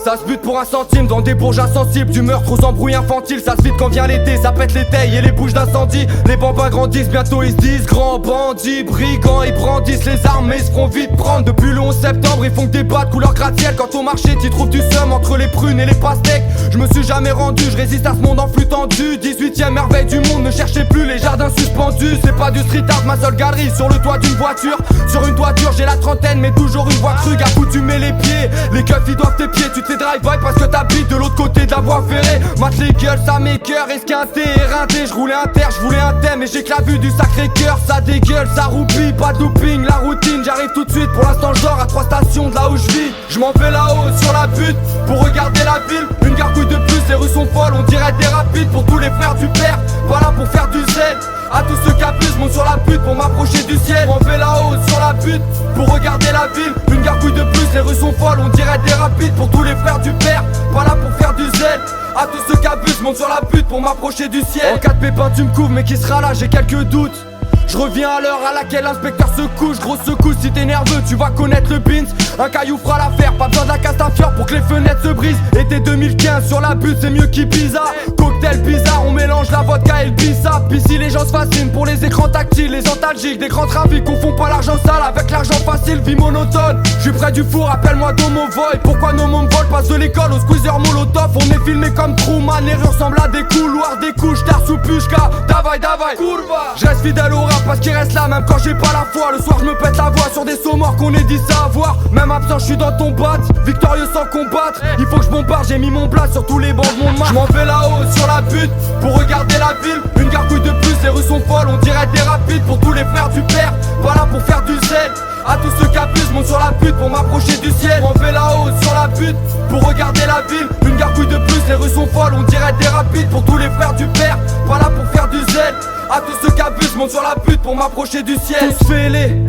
Ça se bute pour un centime dans des bourges insensibles. Du meurtre aux embrouilles infantiles. Ça se vide quand vient l'été, ça pète les tailles et les bouches d'incendie. Les bambins grandissent, bientôt ils se disent grands bandits, brigands. Ils brandissent les armes mais ils se feront vite prendre. Depuis le 11 septembre ils font que des bas de couleur gratte-ciel. Quand au marché t'y trouves du seum entre les prunes et les pastèques. Je me suis jamais rendu, je résiste à ce monde en flux tendu. 18ème merveille du monde, ne cherchez plus les jardins suspendus. C'est pas du street art, ma seule galerie sur le toit d'une voiture. Sur une toiture j'ai la trentaine mais toujours une voix crue. À où tu mets les pieds, les keufs ils doivent tes pieds. Tu te fais drive-by parce que t'habites de l'autre côté de la voie ferrée. Mate les gueules, ça m'écoeure, esquinté, éreinté. Je roulais un terre, je voulais un thème et j'ai que la vue du sacré cœur. Ça dégueule, ça roupille, pas de looping, la routine. J'arrive tout de suite, pour l'instant je dors à 3 stations de là où je vis. Je m'en vais là-haut sur la butte pour regarder la ville. Une gargouille de plus, les rues sont folles, on dirait des rapides. Pour tous les frères du père, voilà pour faire du zèle. À tous ceux qui abusent, monte sur la butte pour m'approcher du ciel. On fait là-haut sur la butte pour regarder la ville. Une gargouille de plus, les rues sont folles, on dirait des rapides. Pour tous les frères du père, pas là pour faire du zèle. À tous ceux qui abusent, monte sur la butte pour m'approcher du ciel. En cas de pépin tu me couvres, mais qui sera là, j'ai quelques doutes. Je reviens à l'heure à laquelle l'inspecteur se couche. Grosse secousse, si t'es nerveux tu vas connaître le Beans. Un caillou fera l'affaire, pas besoin de la Castafiore pour que les fenêtres se brisent. Été 2015 sur la butte c'est mieux qu'Ibiza. Cocktail bizarre, on mélange la vodka et le bissap. Ici les gens se fascinent pour les écrans tactiles, les antalgiques, des grands trafics. Confond pas l'argent sale avec l'argent facile, vie monotone. Je suis près du four, appelle-moi Domo Void. Pourquoi nos mômes volent, passe de l'école au squeezer molotov. On est filmé comme Truman, les rues ressemblent à des couloirs, des couches d'art sous pushka. Davai, davai, kurva. Je reste fidèle au rap parce qu'il reste là même quand j'ai pas la foi. Le soir je me pète la voix sur des sauts morts qu'on est dit savoir. Même absent je suis dans ton bat, victorieux sans combattre. Il faut que je bombarde, j'ai mis mon plat sur tous les bancs de mon match. Je m'en vais là-haut sur la butte pour regarder la ville. Une gargouille de plus, les rues sont folles, on dirait des rapides. Pour tous les frères du père, pas là pour faire du zèle. À tous ceux qui abusent, monte sur la butte pour m'approcher du ciel. Je m'en vais là-haut sur la butte pour regarder la ville. Une gargouille de plus, les rues sont folles, on dirait des rapides. Pour tous les frères du père, pas là pour faire du zèle. À tous ceux qui abusent, monte sur la butte pour m'approcher du ciel. Tous fêlés,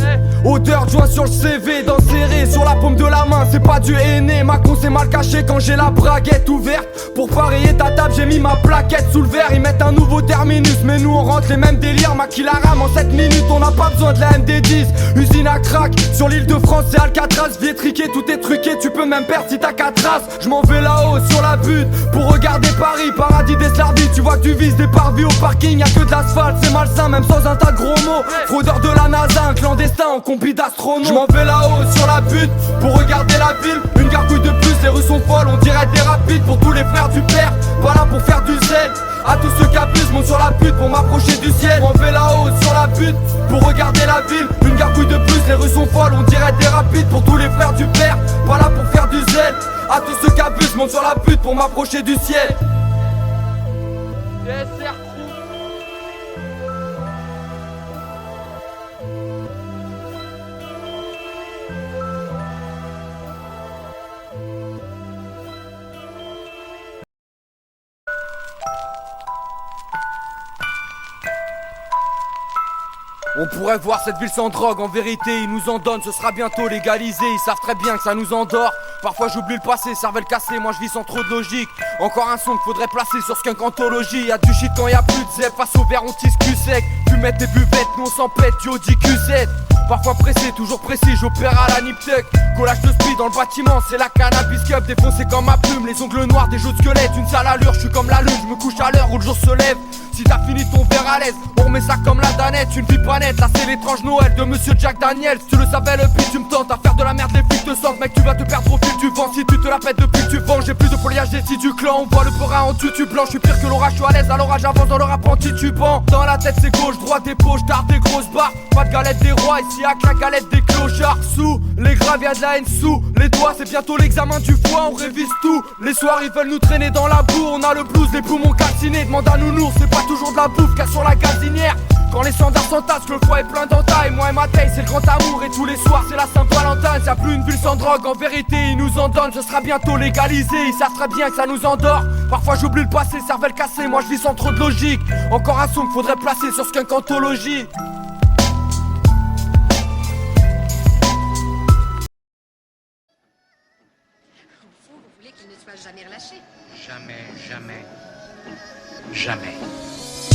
odeur de joint sur le CV. Dents serrées sur la paume de la main, c'est pas du henné. Ma con c'est mal caché quand j'ai la braguette ouverte. Pour parier ta table j'ai mis ma plaquette sous le verre. Ils mettent un nouveau terminus mais nous on rentre les mêmes délires. Maquille la rame en 7 minutes, on n'a pas besoin de la MD10. Usine à crack, sur l'île de France c'est Alcatraz. Vie étriquée, tout est truqué, tu peux même perdre si t'as 4 traces. Je m'en vais là-haut sur la butte pour regarder Paris, paradis des Slardis. Tu vois que tu vises des parvis au parking, y'a que de l'asphalte. C'est malsain même sans un tas de gros mots. Fraudeur de la NASA, un clandestin en combi d'astronautes. Je m'en vais là-haut sur la butte pour regarder la ville. Une gargouille de plus, les rues sont folles, on dirait des rapides. Pour tous les frères du père, pas là pour faire du zèle. À tous ceux qui abusent, monte sur la butte pour m'approcher du ciel. Je m'en vais là-haut sur la butte pour regarder la ville. Une gargouille de plus, les rues sont folles, on dirait des rapides. Pour tous les frères du père, pas là pour faire du zèle. À tous ceux qui abusent, monte sur la butte pour m'approcher du ciel. On pourrait voir cette ville sans drogue, en vérité ils nous en donnent, ce sera bientôt légalisé. Ils savent très bien que ça nous endort. Parfois j'oublie le passé, cervelle cassée, moi je vis sans trop de logique. Encore un son qu'il faudrait placer sur Skunk Anthology. Y'a du shit quand y'a plus de zèle, face au verre on tisse cul sec. Fumette et buvettes, nous on s'en pète, du Audi Q7. Parfois pressé, toujours précis, j'opère à la Niptec. Collage de speed dans le bâtiment, c'est la cannabis cup. Défoncé comme ma plume, les ongles noirs, des jeux de squelette. Une sale allure, je suis comme la lune, je me couche à l'heure où le jour se lève. Si t'as fini ton verre à l'aise, on remet ça comme la danette. Une vie pas nette, là c'est l'étrange Noël de Monsieur Jack Daniels. Tu le savais le pire, tu me tentes à faire de la merde, les flics te sentent. Mec tu vas te perdre au fil du vent, si tu te la pètes depuis que tu vends. J'ai plus de foliage des si du clan, on voit le peurat en tutu blanc. Je suis pire que l'orage, je suis à l'aise, à l'orage j'avance dans le rap en titubant. Dans la tête c'est gauche, droite et poche, tard des grosses barres. Pas de galette des rois, ici à la galette des clochards. Sous les graves y'a de la haine sous les doigts, c'est bientôt l'examen du foie, on révise tout. Les soirs ils veulent nous traîner dans la boue, on a le blues, les poumons calcinés. Demande à nounours, c'est pas toujours de la bouffe qu'à sur la gazinière. Quand les standards s'entassent, le foie est plein d'entailles. Moi et ma taille, c'est le grand amour. Et tous les soirs, c'est la Saint-Valentin. Y'a plus une ville sans drogue, en vérité, ils nous en donnent. Ce sera bientôt légalisé, ils savent très bien que ça nous endort. Parfois j'oublie le passé, cervelle cassée. Moi je vis sans trop de logique. Encore un son qu'il faudrait placer sur Skunk Anthology. Vous voulez qu'il ne soit jamais relâché? Jamais, jamais, jamais.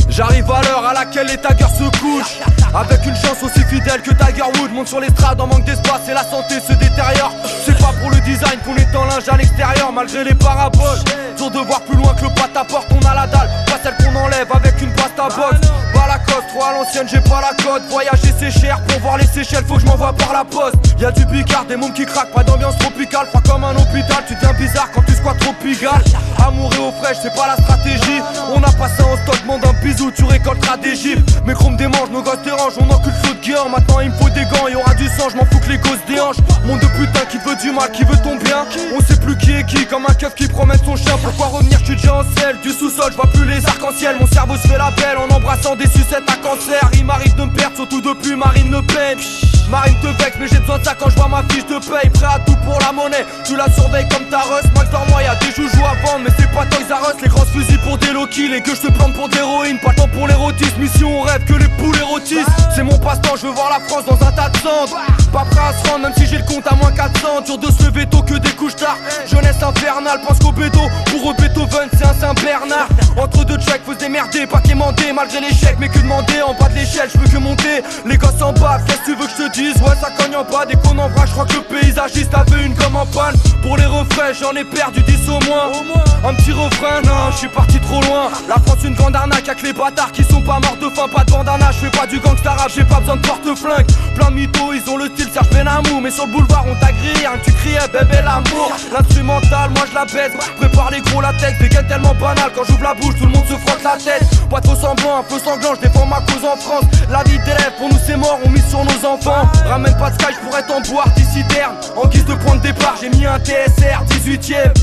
J'arrive à l'heure à laquelle les taggers se couchent, avec une chance aussi fidèle que Tiger Woods monte sur l'estrade en manque d'espace et la santé se détériore. C'est pas pour le design qu'on est en linge à l'extérieur malgré les paraboles. Dur de voir plus loin que le pâte à porte, on a la dalle, pas celle qu'on enlève avec une pasta box. Pas la coste, trop à l'ancienne, j'ai pas la cote. Voyager c'est cher, pour voir les Seychelles faut que je m'envoie par la poste. Y'a du picard, des mômes qui craquent, pas d'ambiance tropicale, froid comme un hôpital, tu deviens bizarre quand tu squattes trop pigal. Amour et eau fraîche, c'est pas la stratégie. On a passé en stock, demande un bisou, tu récolteras des gifles. Mes chromes démangent, nos gosses dérangent, on encule feu de guerre. Maintenant il me faut des gants, y'aura du sang, je m'en fous que les gosses déhanchent. Monde de putain qui veut du mal, qui veut ton bien. On sait plus qui est qui, comme un keuf qui promène son chien. Pourquoi revenir, je suis déjà en selle, du sous-sol, je vois plus les arcs-en-ciel. Mon cerveau se fait la belle en embrassant des sucettes à cancer. Il m'arrive de me perdre, surtout depuis Marine Le Pen. Marine te vexe, mais j'ai besoin de ça quand je vois ma fiche de paye. Prêt à tout pour la monnaie, tu la surveilles comme ta russe. Max dans moi, y'a des joujoux à vendre, mais c'est pas Toys R Us. Les grosses fusils pour des low-kills et que je te plante pour de l'héroïne. Pas le temps pour l'érotisme, mission on rêve que les poules érotisent. C'est mon passe-temps, je veux voir la France dans un tas de cendres. Pas prêt à se rendre, même si j'ai le compte à moins 400. Dur de se lever tôt que des couches tard. Jeunesse infernale, pense qu'au bédo. Pour eux Beethoven, c'est un Saint-Bernard. Entre deux checks, faut se démerder, pas quémander. Malgré l'échec, mais que demander, en bas de l'échelle, je peux que monter. Les gosses en bas, qu'est-ce que tu veux que je te dise? Ouais, ça cogne en bas, dès qu'on en vrac, je crois que le paysagiste avait une comme en panne. Pour les refrains, j'en ai perdu 10 au moins. Un petit refrain, non, je suis parti trop loin. La France, une grande arnaque, y'a que les bâtards qui sont pas morts de faim, pas de bandana. Je fais pas du gangsta rap, j'ai pas besoin de porte-flingue. Plein de mythos, ils ont le style Serge Benamou. Mais sur le boulevard, on t'a grillé, hein, tu criais bébé l'amour. L'instrumental, moi je la baisse. Prépare les gros latex, des gains tellement banal. Quand j'ouvre la bouche, tout le monde se frotte la tête. Pas trop semblant, un peu sanglant, je défends ma cause en France. La vie d'élève, pour nous c'est mort, on mise sur nos enfants. Ramène pas de sky, je pourrais t'en boire d'ici terme. En guise de point de départ, j'ai mis un TSR 18ème.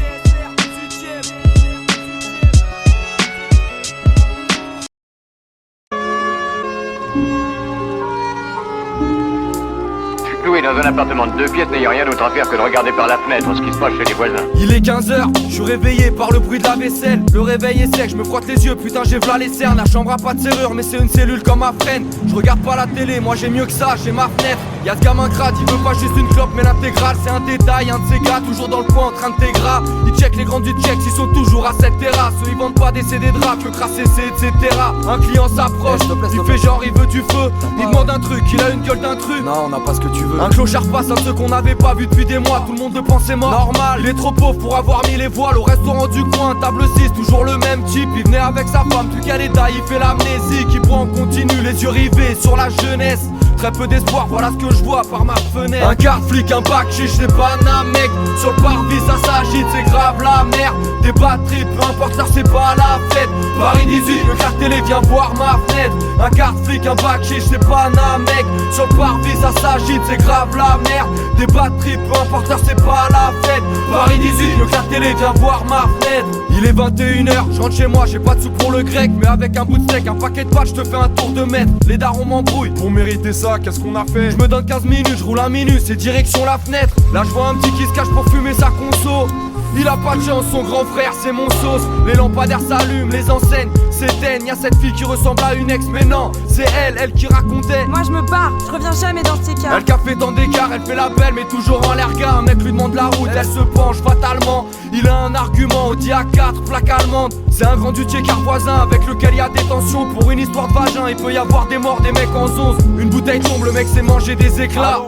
Cloué dans un appartement de 2 pièces, n'ayant rien d'autre à faire que de regarder par la fenêtre ce qui se passe chez les voisins. Il est 15h, je suis réveillé par le bruit de la vaisselle. Le réveil est sec, je me frotte les yeux, putain j'ai v'là les cernes. La chambre a pas de serrure, mais c'est une cellule comme ma freine. Je regarde pas la télé, moi j'ai mieux que ça, j'ai ma fenêtre. Y'a ce gamin grade, il veut pas juste une clope mais l'intégrale. C'est un détail, un de ces gars toujours dans le coin en train de t'égras. Ils check les grands du check, ils sont toujours à cette terrasse. Eux ils vendent pas des CD de rap, que crasser c'est etc. Un client s'approche, il fait genre il veut du feu. Il demande un truc, il a une gueule d'intrus. Non on n'a pas ce que tu veux. Un clochard passe, un de ceux qu'on n'avait pas vu depuis des mois. Tout le monde le pensait mort, normal. Il est trop pauvre pour avoir mis les voiles. Au restaurant du coin, table 6, toujours le même type. Il venait avec sa femme, plus qu'à l'état, il fait l'amnésie. Qui boit en continu, les yeux rivés sur la jeunesse. Très peu d'espoir, voilà ce que je vois par ma fenêtre. Un quart flic, un bac chiche, c'est pas un mec. Sur le parvis ça s'agite, c'est grave la merde. Des batteries, peu importe ça c'est pas la fête. Paris 18, le quart télé vient voir ma fenêtre. Un quart flic, un bac chiche, c'est pas un mec. Sur le parvis ça s'agite, c'est grave la merde. Des batteries, peu importe ça c'est pas la fête. Paris 18, le quart télé vient voir ma fenêtre. Il est 21h, je rentre chez moi, j'ai pas de sous pour le grec. Mais avec un bout de steak, un paquet de pâtes, je te fais un tour de mètre. Les darons m'embrouillent, pour mériter ça, qu'est-ce qu'on a fait? Je me donne 15 minutes, je roule un minute, c'est direction la fenêtre. Là je vois un petit qui se cache pour fumer sa conso. Il a pas de chance, son grand frère c'est mon sauce. Les lampadaires s'allument, les enseignes s'éteignent. Y'a cette fille qui ressemble à une ex, mais non, c'est elle qui racontait. Moi je me barre, je reviens jamais dans ces cas. Elle qu'a fait tant d'écart, elle fait la belle mais toujours en l'air gars. Un mec lui demande la route, elle se penche fatalement. Il a un argument, Audi A4, plaque allemande. C'est un grand dutier car voisin avec lequel y a des tensions. Pour une histoire de vagin, il peut y avoir des morts, des mecs en zonze. Une bouteille tombe, le mec s'est mangé des éclats.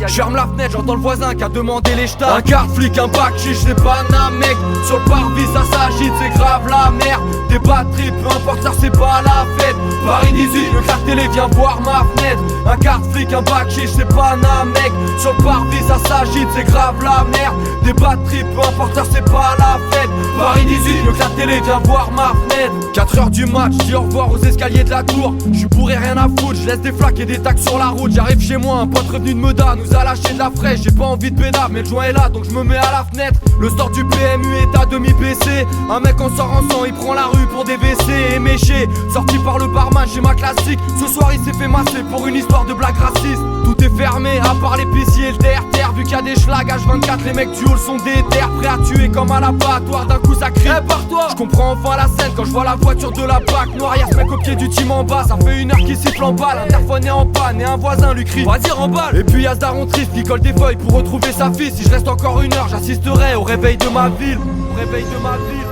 Je ferme la fenêtre, j'entends le voisin qui a demandé les jetats. Un quart flic, un bac chiche, c'est pas un mec. Sur le parvis ça s'agite, c'est grave la merde. Des batteries, peu importe ça c'est pas la fête. Paris 18, le quart télé vient voir ma fenêtre. Un quart flic, un bac chiche, c'est pas un mec. Sur le parvis ça s'agite, c'est grave la merde. Des batteries, peu importe ça c'est pas la fête. Paris 18, le quart télé vient voir ma fenêtre. 4h du match, dis au revoir aux escaliers de la tour. J'suis bourré, rien à foutre, je laisse des flaques et des tacs sur la route. J'arrive chez moi, un pote revenu de Meda nous a lâché de la fraîche. J'ai pas envie de bédard, mais le joint est là donc je me mets à la fenêtre. Le store du PMU est à demi baissé. Un mec en sort en sang, il prend la rue pour des WC éméchés. Sorti par le barman, j'ai ma classique. Ce soir il s'est fait masser pour une histoire de blague raciste. Tout est fermé, à part l'épicier et le terre-terre. Vu qu'il y a des schlags H24, les mecs du hall sont déter. Prêts à tuer comme à l'abattoir, d'un coup ça crie par-toi. Je comprends enfin la scène quand je vois la voiture de la BAC noire. Y'a ce mec au pied du team en bas, ça fait 1 heure qu'il siffle en bas. L'interphone est en panne et un voisin lui crie vas-y remballe. Et puis y'a ce daron triste qui colle des feuilles pour retrouver sa fille. Si je reste encore 1 heure, j'assisterai au réveil de ma ville. Au réveil de ma ville.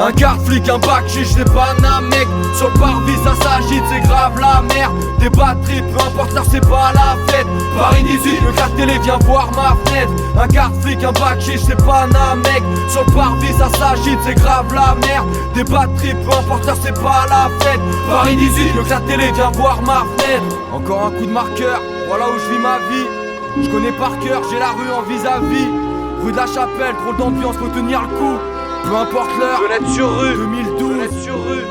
Un garde flic, un bac chiche, c'est pas un mec. Sur le parvis ça s'agite, c'est grave la merde. Des batteries, peu importe l'heure, c'est pas la fête. Paris 18, le 4 télé, viens voir ma fenêtre. Un garde flic, un bac chiche, c'est pas un mec. Sur le parvis ça s'agite, c'est grave la merde. Des batteries, peu importe l'heure, c'est pas la fête. Paris 18, le 4 télé, viens voir ma fenêtre. Encore un coup de marqueur, voilà où je vis ma vie. Je connais par cœur, j'ai la rue en vis-à-vis. Rue de la Chapelle, trop d'ambiance, faut tenir le coup. Peu importe l'heure, fenêtre sur rue 2012, fenêtre sur rue.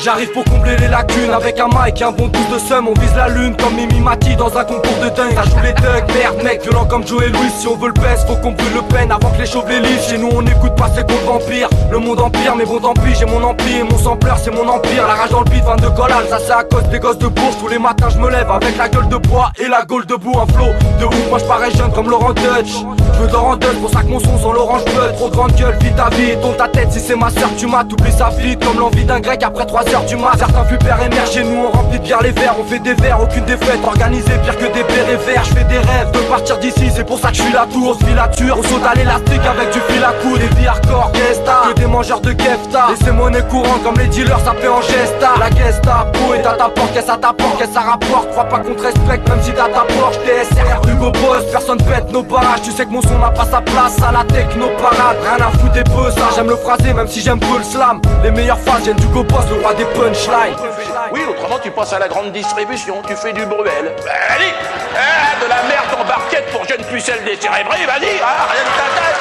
J'arrive pour combler les lacunes avec un mic et un bon pouce de seum. On vise la lune comme Mimi Mati dans un concours de dingue. Ça joue les thugs, merde mec, violent comme Joe et Louis. Si on veut le baisse, faut qu'on brûle le peine avant que les chauves les lisent. Chez nous on écoute pas ces comptes vampires. Le monde empire, mais bon tant pis, j'ai mon empire. Mon sampleur c'est mon empire. La rage dans le beat, 22 collal, ça c'est à cause des gosses de bourse. Tous les matins je me lève avec la gueule de bois et la gaule debout. Un flow de ouf, moi je parais jeune comme Laurent Dutch. Je veux d'or en Dutch, pour ça que mon son sans l'orange bleu. Trop grande gueule, vite ta vie, tourne ta tête si c'est ma soeur. Tu m'as, t'oublies sa vite comme l'envie d'un grec après 3 heures du mat. Certains fut père et mère, chez nous on remplit de bière les verres. On fait des verres, aucune défaite, organisé pire que des bérets verts. Je fais des rêves de partir d'ici, c'est pour ça que je suis la tour. On se filature, on saute à l'élastique avec du fil à coude. Des vies hardcore, gesta, que des mangeurs de kefta. Et c'est monnaie courante comme les dealers, ça fait en gesta. La Gestapo est à ta porte, qu'est-ce à ta porte, qu'est-ce ça rapporte. Crois pas qu'on te respecte même si t'as ta Porsche. TSR, Hugo Boss, personne pète nos barrages. Tu sais que mon son n'a pas sa place à la techno parade. Rien à foutre des peu ça, j'aime le phrasé même si j'aime peu le slam. Les meilleures phases viennent d'Hugo Boss, le roi des punchlines. Oui, autrement tu passes à la grande distribution, tu fais du Bruel. Allez, de la merde en barquette pour jeunes pucelles décérébrées, vas-y, rien de ta tête.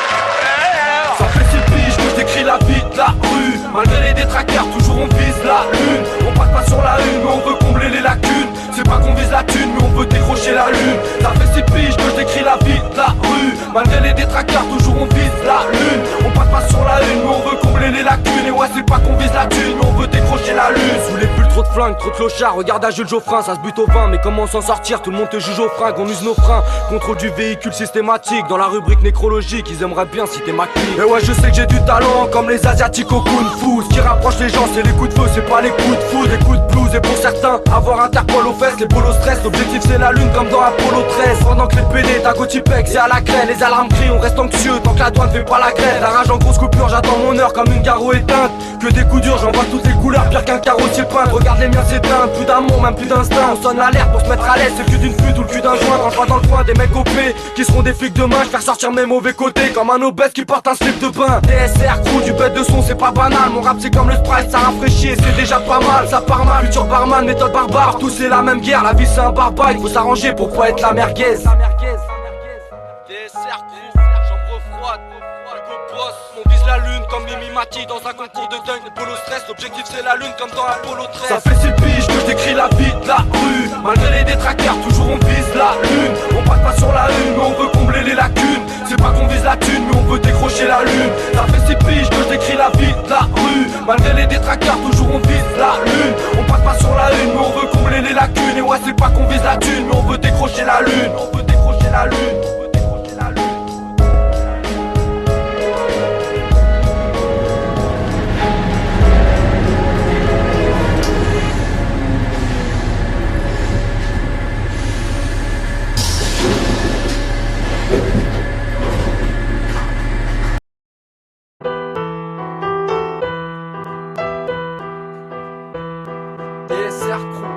Ça fait 6 piges que je décris la vie de la rue. Malgré les détraqueurs, toujours on vise la lune. On passe pas sur la une, mais on veut combler les lacunes. C'est pas qu'on vise la thune, mais on veut décrocher la lune. Ça fait 6 piges que je décris la vie de la rue. Malgré les détraqueurs, toujours on vise la lune. On passe pas sur la une, mais on veut combler les lacunes. Et ouais, c'est pas qu'on vise la thune, mais on veut décrocher la lune. Sous les bulles, trop de flingues, trop de clochards. Regarde à Jules Geoffrin, ça se bute au vin. Mais comment s'en sortir? Tout le monde te juge au fringue, on use nos freins. Contrôle du véhicule systématique. Dans la rubrique nécrologique, ils aimeraient bien citer ma clique. Et ouais, je sais que j'ai du talent, comme les asiatiques au kung fu. Ce qui rapproche les gens, c'est les coups de feu, c'est pas les coups de foudre. Les coups de blues, et pour certains, avoir Interpol aux fesses, les bolos stress. L'objectif c'est la lune comme dans Apollo 13. Pendant que les PD t'agotipex et à la craie. Les alarmes crient, on reste anxieux tant que la douane fait pas la grève. La rage en grosse coupure, j'attends mon heure comme une garo éteinte. Que des coups durs, j'en vois toutes les couleurs, pire qu'un carrossier peint. Regarde les miens s'éteindre, plus d'amour, même plus d'instinct. On sonne l'alerte pour se mettre à l'aise, c'est le cul d'une pute ou le cul d'un joint. Quand je vois dans le coin des mecs OP qui seront des flics demain, je faire sortir mes mauvais côtés comme un obèse qui porte un slip de bain. DSR, crew, du bête de son, c'est pas banal. Mon rap c'est comme le Sprite, ça rafraîchit et c'est déjà pas mal. Ça part mal, futur barman, méthode barbare. Partout c'est la même guerre, la vie c'est un barbare. Il faut s'arranger pour pas être la merguez. DSR, crew, chambre froide. On vise la lune comme Mimi Mati dans un concours de dingue. Polo stress, l'objectif c'est la lune comme dans Apollo 13. Ça fait 6 piges que je décris la vie de la rue. Malgré les détraqueurs, toujours on vise la lune. On passe pas sur la une, mais on veut combler les lacunes. C'est pas qu'on vise la thune, mais on veut décrocher la lune. Ça fait 6 piges que je décris la vie de la rue. Malgré les détraqueurs, toujours on vise la lune. On passe pas sur la une, mais on veut combler les lacunes. Et ouais, c'est pas qu'on vise la thune, mais on veut décrocher la lune. On veut décrocher la lune. DSR crew.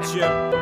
8ème.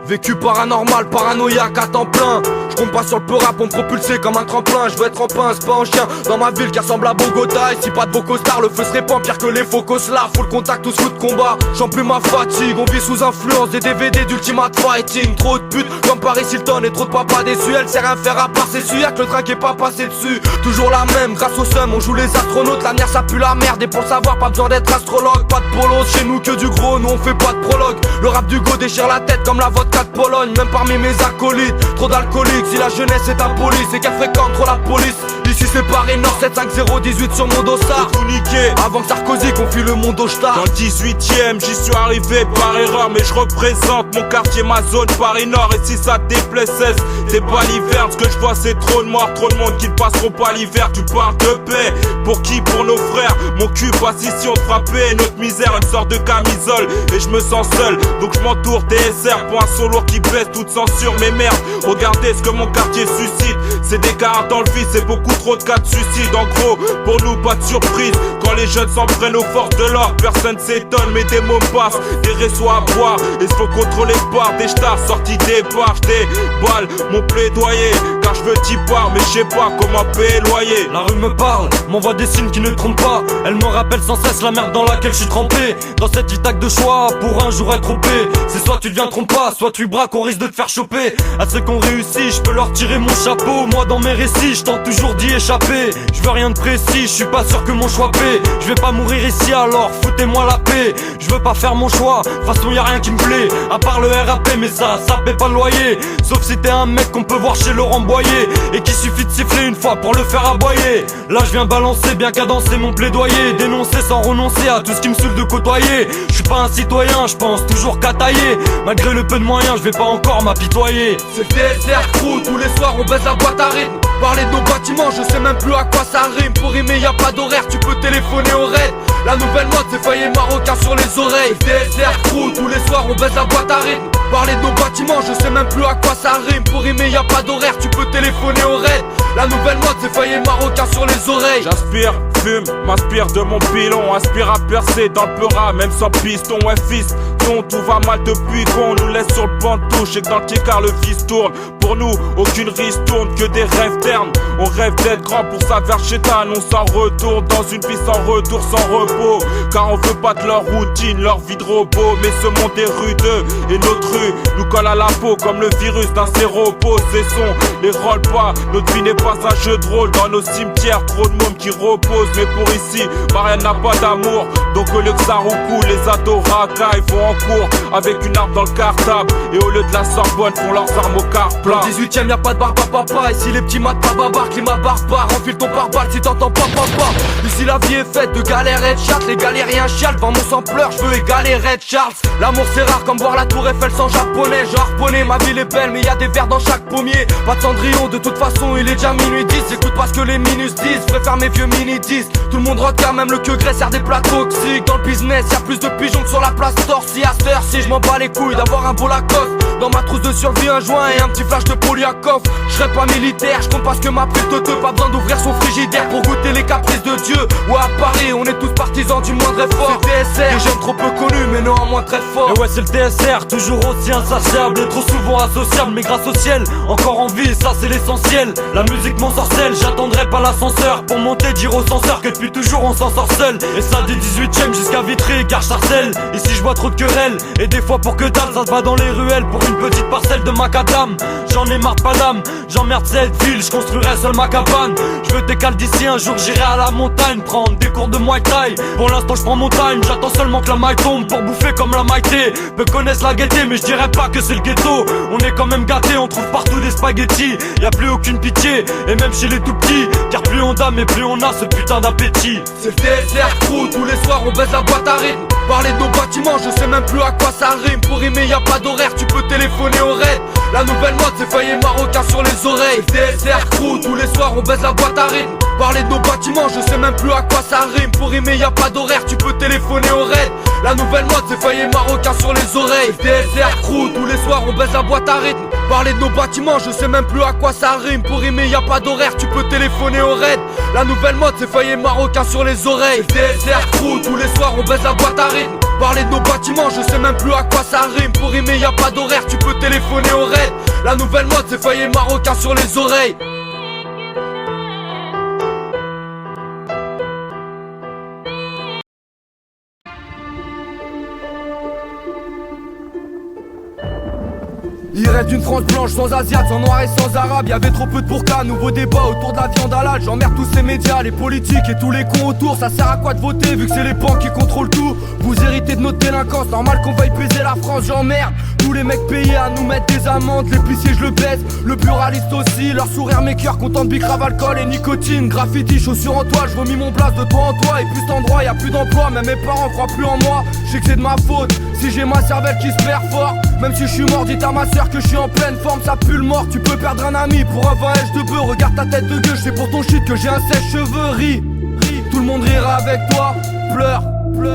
Vécu paranormal, paranoïaque à temps plein. Je compte pas sur le peu rap pour me propulser comme un tremplin. Je veux être en pince, pas en chien. Dans ma ville qui ressemble à Bogota. Ici pas de beaux costards, le feu se répand pire que les faux coslards. Full contact, tous foot de combat. J'en plus ma fatigue, on vit sous influence des DVD d'Ultimate Fighting. Trop de putes comme Paris Hilton et trop de papas déçus. Elle sait rien faire à part ses yeux, que le train qui est pas passé dessus. Toujours la même, grâce au seum, on joue les astronautes. L'avenir ça pue la merde et pour le savoir pas besoin d'être astrologue. Pas de polos, chez nous que du gros, nous on fait pas de prologue. Le rap du go déchire la tête comme la vodka de Pologne. Même parmi mes acolytes, trop d'alcooliques. Si la jeunesse est impolie, c'est qu'elle fréquente trop la police. Ici c'est Paris Nord, 75018 sur mon dossard. Tout niqué. Avant que Sarkozy confie le monde au star. Dans le 18ème, j'y suis arrivé par erreur. Mais je représente mon quartier, ma zone, Paris Nord. Et si ça te déplaît, cesse, t'es pas l'hiver. Ce que je vois c'est trop de noirs, trop de monde qui ne passeront pas l'hiver. Tu parles de paix, pour qui? Pour nos frères. Mon cul passe ici, on te frappait. Notre misère, une sorte de camisole. Et je me sens seul, donc je m'entoure TSR. Pour un son lourd qui blesse, toute censure. Mais merde, regardez ce que mon quartier suscite. C'est des carats dans le vide, c'est beaucoup trop de cas de suicide. En gros, pour nous pas de surprise. Quand les jeunes s'en prennent aux forces de l'ordre, personne s'étonne, mais des mots passent. Des réseaux à boire, et se faut contrôler par des stars sortis des bars. J'déballe mon plaidoyer, car je veux t'y part, mais je sais pas comment payer le loyer. La rue me parle, m'envoie des signes qui ne trompent pas. Elle me rappelle sans cesse la merde dans laquelle je suis trempé. Dans cette itaque de choix, pour un jour être trompé. C'est soit tu deviens trompe pas, soit tu braques, on risque de te faire choper. À ceux qu'on réussit, je peux leur tirer mon chapeau. Moi dans mes récits, je tente toujours d'y échapper. Je veux rien de précis, je suis pas sûr que mon choix paie. Je vais pas mourir ici alors, foutez-moi la paix. Je veux pas faire mon choix, de toute façon y'a rien qui me plaît. À part le RAP, mais ça paie pas le loyer. Sauf si t'es un mec qu'on peut voir chez Laurent Boyer et qu'il suffit de siffler une fois pour le faire aboyer. Là je viens balancer, bien cadencer mon plaidoyer. Dénoncer sans renoncer à tout ce qui me saoule de côtoyer. Je suis pas un citoyen, je pense toujours qu'à tailler. Malgré le peu de moyens, je vais pas encore m'apitoyer. C'est le TSR crew, tous les soirs on baisse la boîte à rythme. Parler de nos bâtiments, je sais même plus à quoi ça rime. Pour rimer y a pas d'horaire, tu peux téléphoner au raid. La nouvelle mode c'est faillir marocain sur les oreilles. TSR crew, tous les soirs on baisse la boîte à rythme. Parler de nos bâtiments, je sais même plus à quoi ça rime. Pour rimer y a pas d'horaire, tu peux téléphoner au raid. La nouvelle mode c'est faillir marocain sur les oreilles. J'aspire, fume, m'inspire de mon pilon. Aspire à percer dans le peura, même sans piston. Ouais fils, non, tout va mal depuis qu'on nous laisse sur le banc de touche. Et que dans le car le fils tourne. Pour nous, aucune risque tourne, que des rêves ternes. On rêve d'être grand pour sa verchétane. On s'en retourne dans une vie sans retour, sans repos. Car on veut pas de leur routine, leur vie de robot. Mais ce monde est rude et notre rue nous colle à la peau comme le virus d'un séropos. Cessons les rôles pas, notre vie n'est pas un jeu de rôle. Dans nos cimetières, trop de mômes qui reposent. Mais pour ici, Marianne n'a pas d'amour. Donc au lieu que ça roucoule, les ados racailles vont en cours avec une arme dans le cartable. Et au lieu de la Sorbonne, font leurs armes au car plat. Dans le 18ème y'a pas de barbe à papa. Ici les petits maths pas babar, climat barbare. Enfile ton pare-balles si t'entends pas papa. Ici la vie est faite de galères et de chattes. Les galériens chialent, devant mon sang pleure, je veux égaler Red Charles. L'amour c'est rare comme voir la tour Eiffel sans japonais. Genre harponné, ma ville est belle mais y'a des vers dans chaque pommier. Pas de Cendrillon, de toute façon il est déjà minuit 10. Écoute pas ce que les minus disent, préfère mes vieux mini 10. Tout le monde regarde, même le queue graisse sert des plats toxiques. Dans le business y'a plus de pigeons que sur la place Torsi. À cette heure si je m'en bats les couilles d'avoir un beau Lacoste. Dans ma trousse de survie un joint et un petit flash de Poliakov. Je serais pas militaire, je compte pas ce que ma pute te. Pas besoin d'ouvrir son frigidaire pour goûter les caprices de Dieu. Ouais à Paris on est tous partisans du moindre effort. C'est le TSR, des jeunes trop peu connus mais néanmoins très forts. Et ouais c'est le TSR, toujours aussi insatiable et trop souvent associable. Mais grâce au ciel, encore en vie, ça c'est l'essentiel. La musique m'ensorcelle, j'attendrai pas l'ascenseur pour monter, dire au censeur que depuis toujours on s'en sort seul. Et ça du 18ème jusqu'à Vitry car je harcèle. Ici je vois trop de querelles et des fois pour que dalle ça se bat dans les ruelles pour une petite parcelle de macadam. J'en ai marre de Paname, j'emmerde cette ville, je construirai seul ma cabane. Je veux décaler d'ici un jour, j'irai à la montagne prendre des cours de Muay Thai. Pour l'instant je prends mon time, j'attends seulement que la maille tombe pour bouffer comme la maïté. Peu connaissent la gaieté mais je dirais pas que c'est le ghetto. On est quand même gâtés, on trouve partout des spaghettis. Y'a plus aucune pitié, et même chez les tout petits. Car plus on dame et plus on a ce putain d'appétit. C'est le TSR crew, tous les soirs on baisse la boîte à rythme. Parler de nos bâtiments, je sais même plus à quoi ça rime. Pour rimer y a pas d'horaire, tu peux téléphoner au raid. La nouvelle mode c'est faillir marocain sur les oreilles. TSR crew, tous les soirs on baisse la boîte à rythme. Parler de nos bâtiments, je sais même plus à quoi ça rime. Pour rimer y a pas d'horaire, tu peux téléphoner au raid. La nouvelle mode c'est faillir marocain sur les oreilles. DSR crew, tous les soirs on baisse la boîte à rythme. Parler de nos bâtiments, je sais même plus à quoi ça rime. Pour rimer y a pas d'horaire, tu peux téléphoner au raid. La nouvelle mode c'est faillir marocain sur les oreilles. DSR crew, tous les soirs on baisse la boîte à rythme. Parler de nos bâtiments, je sais même plus à quoi ça rime. Pour rimer y a pas d'horaire, tu peux téléphoner au raid. La nouvelle mode c'est faillir marocain sur les oreilles. Il reste une France blanche sans asiate, sans noir et sans arabe. Y'avait trop peu de burqa, nouveau débat autour de la viande halal. J'emmerde tous ces médias, les politiques et tous les cons autour. Ça sert à quoi de voter vu que c'est les banques qui contrôlent tout? Vous héritez de notre délinquance, normal qu'on veuille baiser la France. J'emmerde tous les mecs payés à nous mettre des amendes. L'épicier je le baise, le pluraliste aussi. Leur sourire mes cœurs, content de bicrave, alcool et nicotine. Graffiti, chaussures en toile, je vomis mon place de toi en toi. Et plus cet endroit, y'a plus d'emploi, même mes parents croient plus en moi. Je sais que c'est de ma faute, si j'ai ma cervelle qui se perd fort. Même si je suis mort, dites à ma soeur que je suis en pleine forme, ça pue le mort. Tu peux perdre un ami pour un 20 de bœuf. Regarde ta tête de gueule, c'est pour ton shit que j'ai un sèche-cheveux. Ris, tout le monde rira avec toi. Pleure,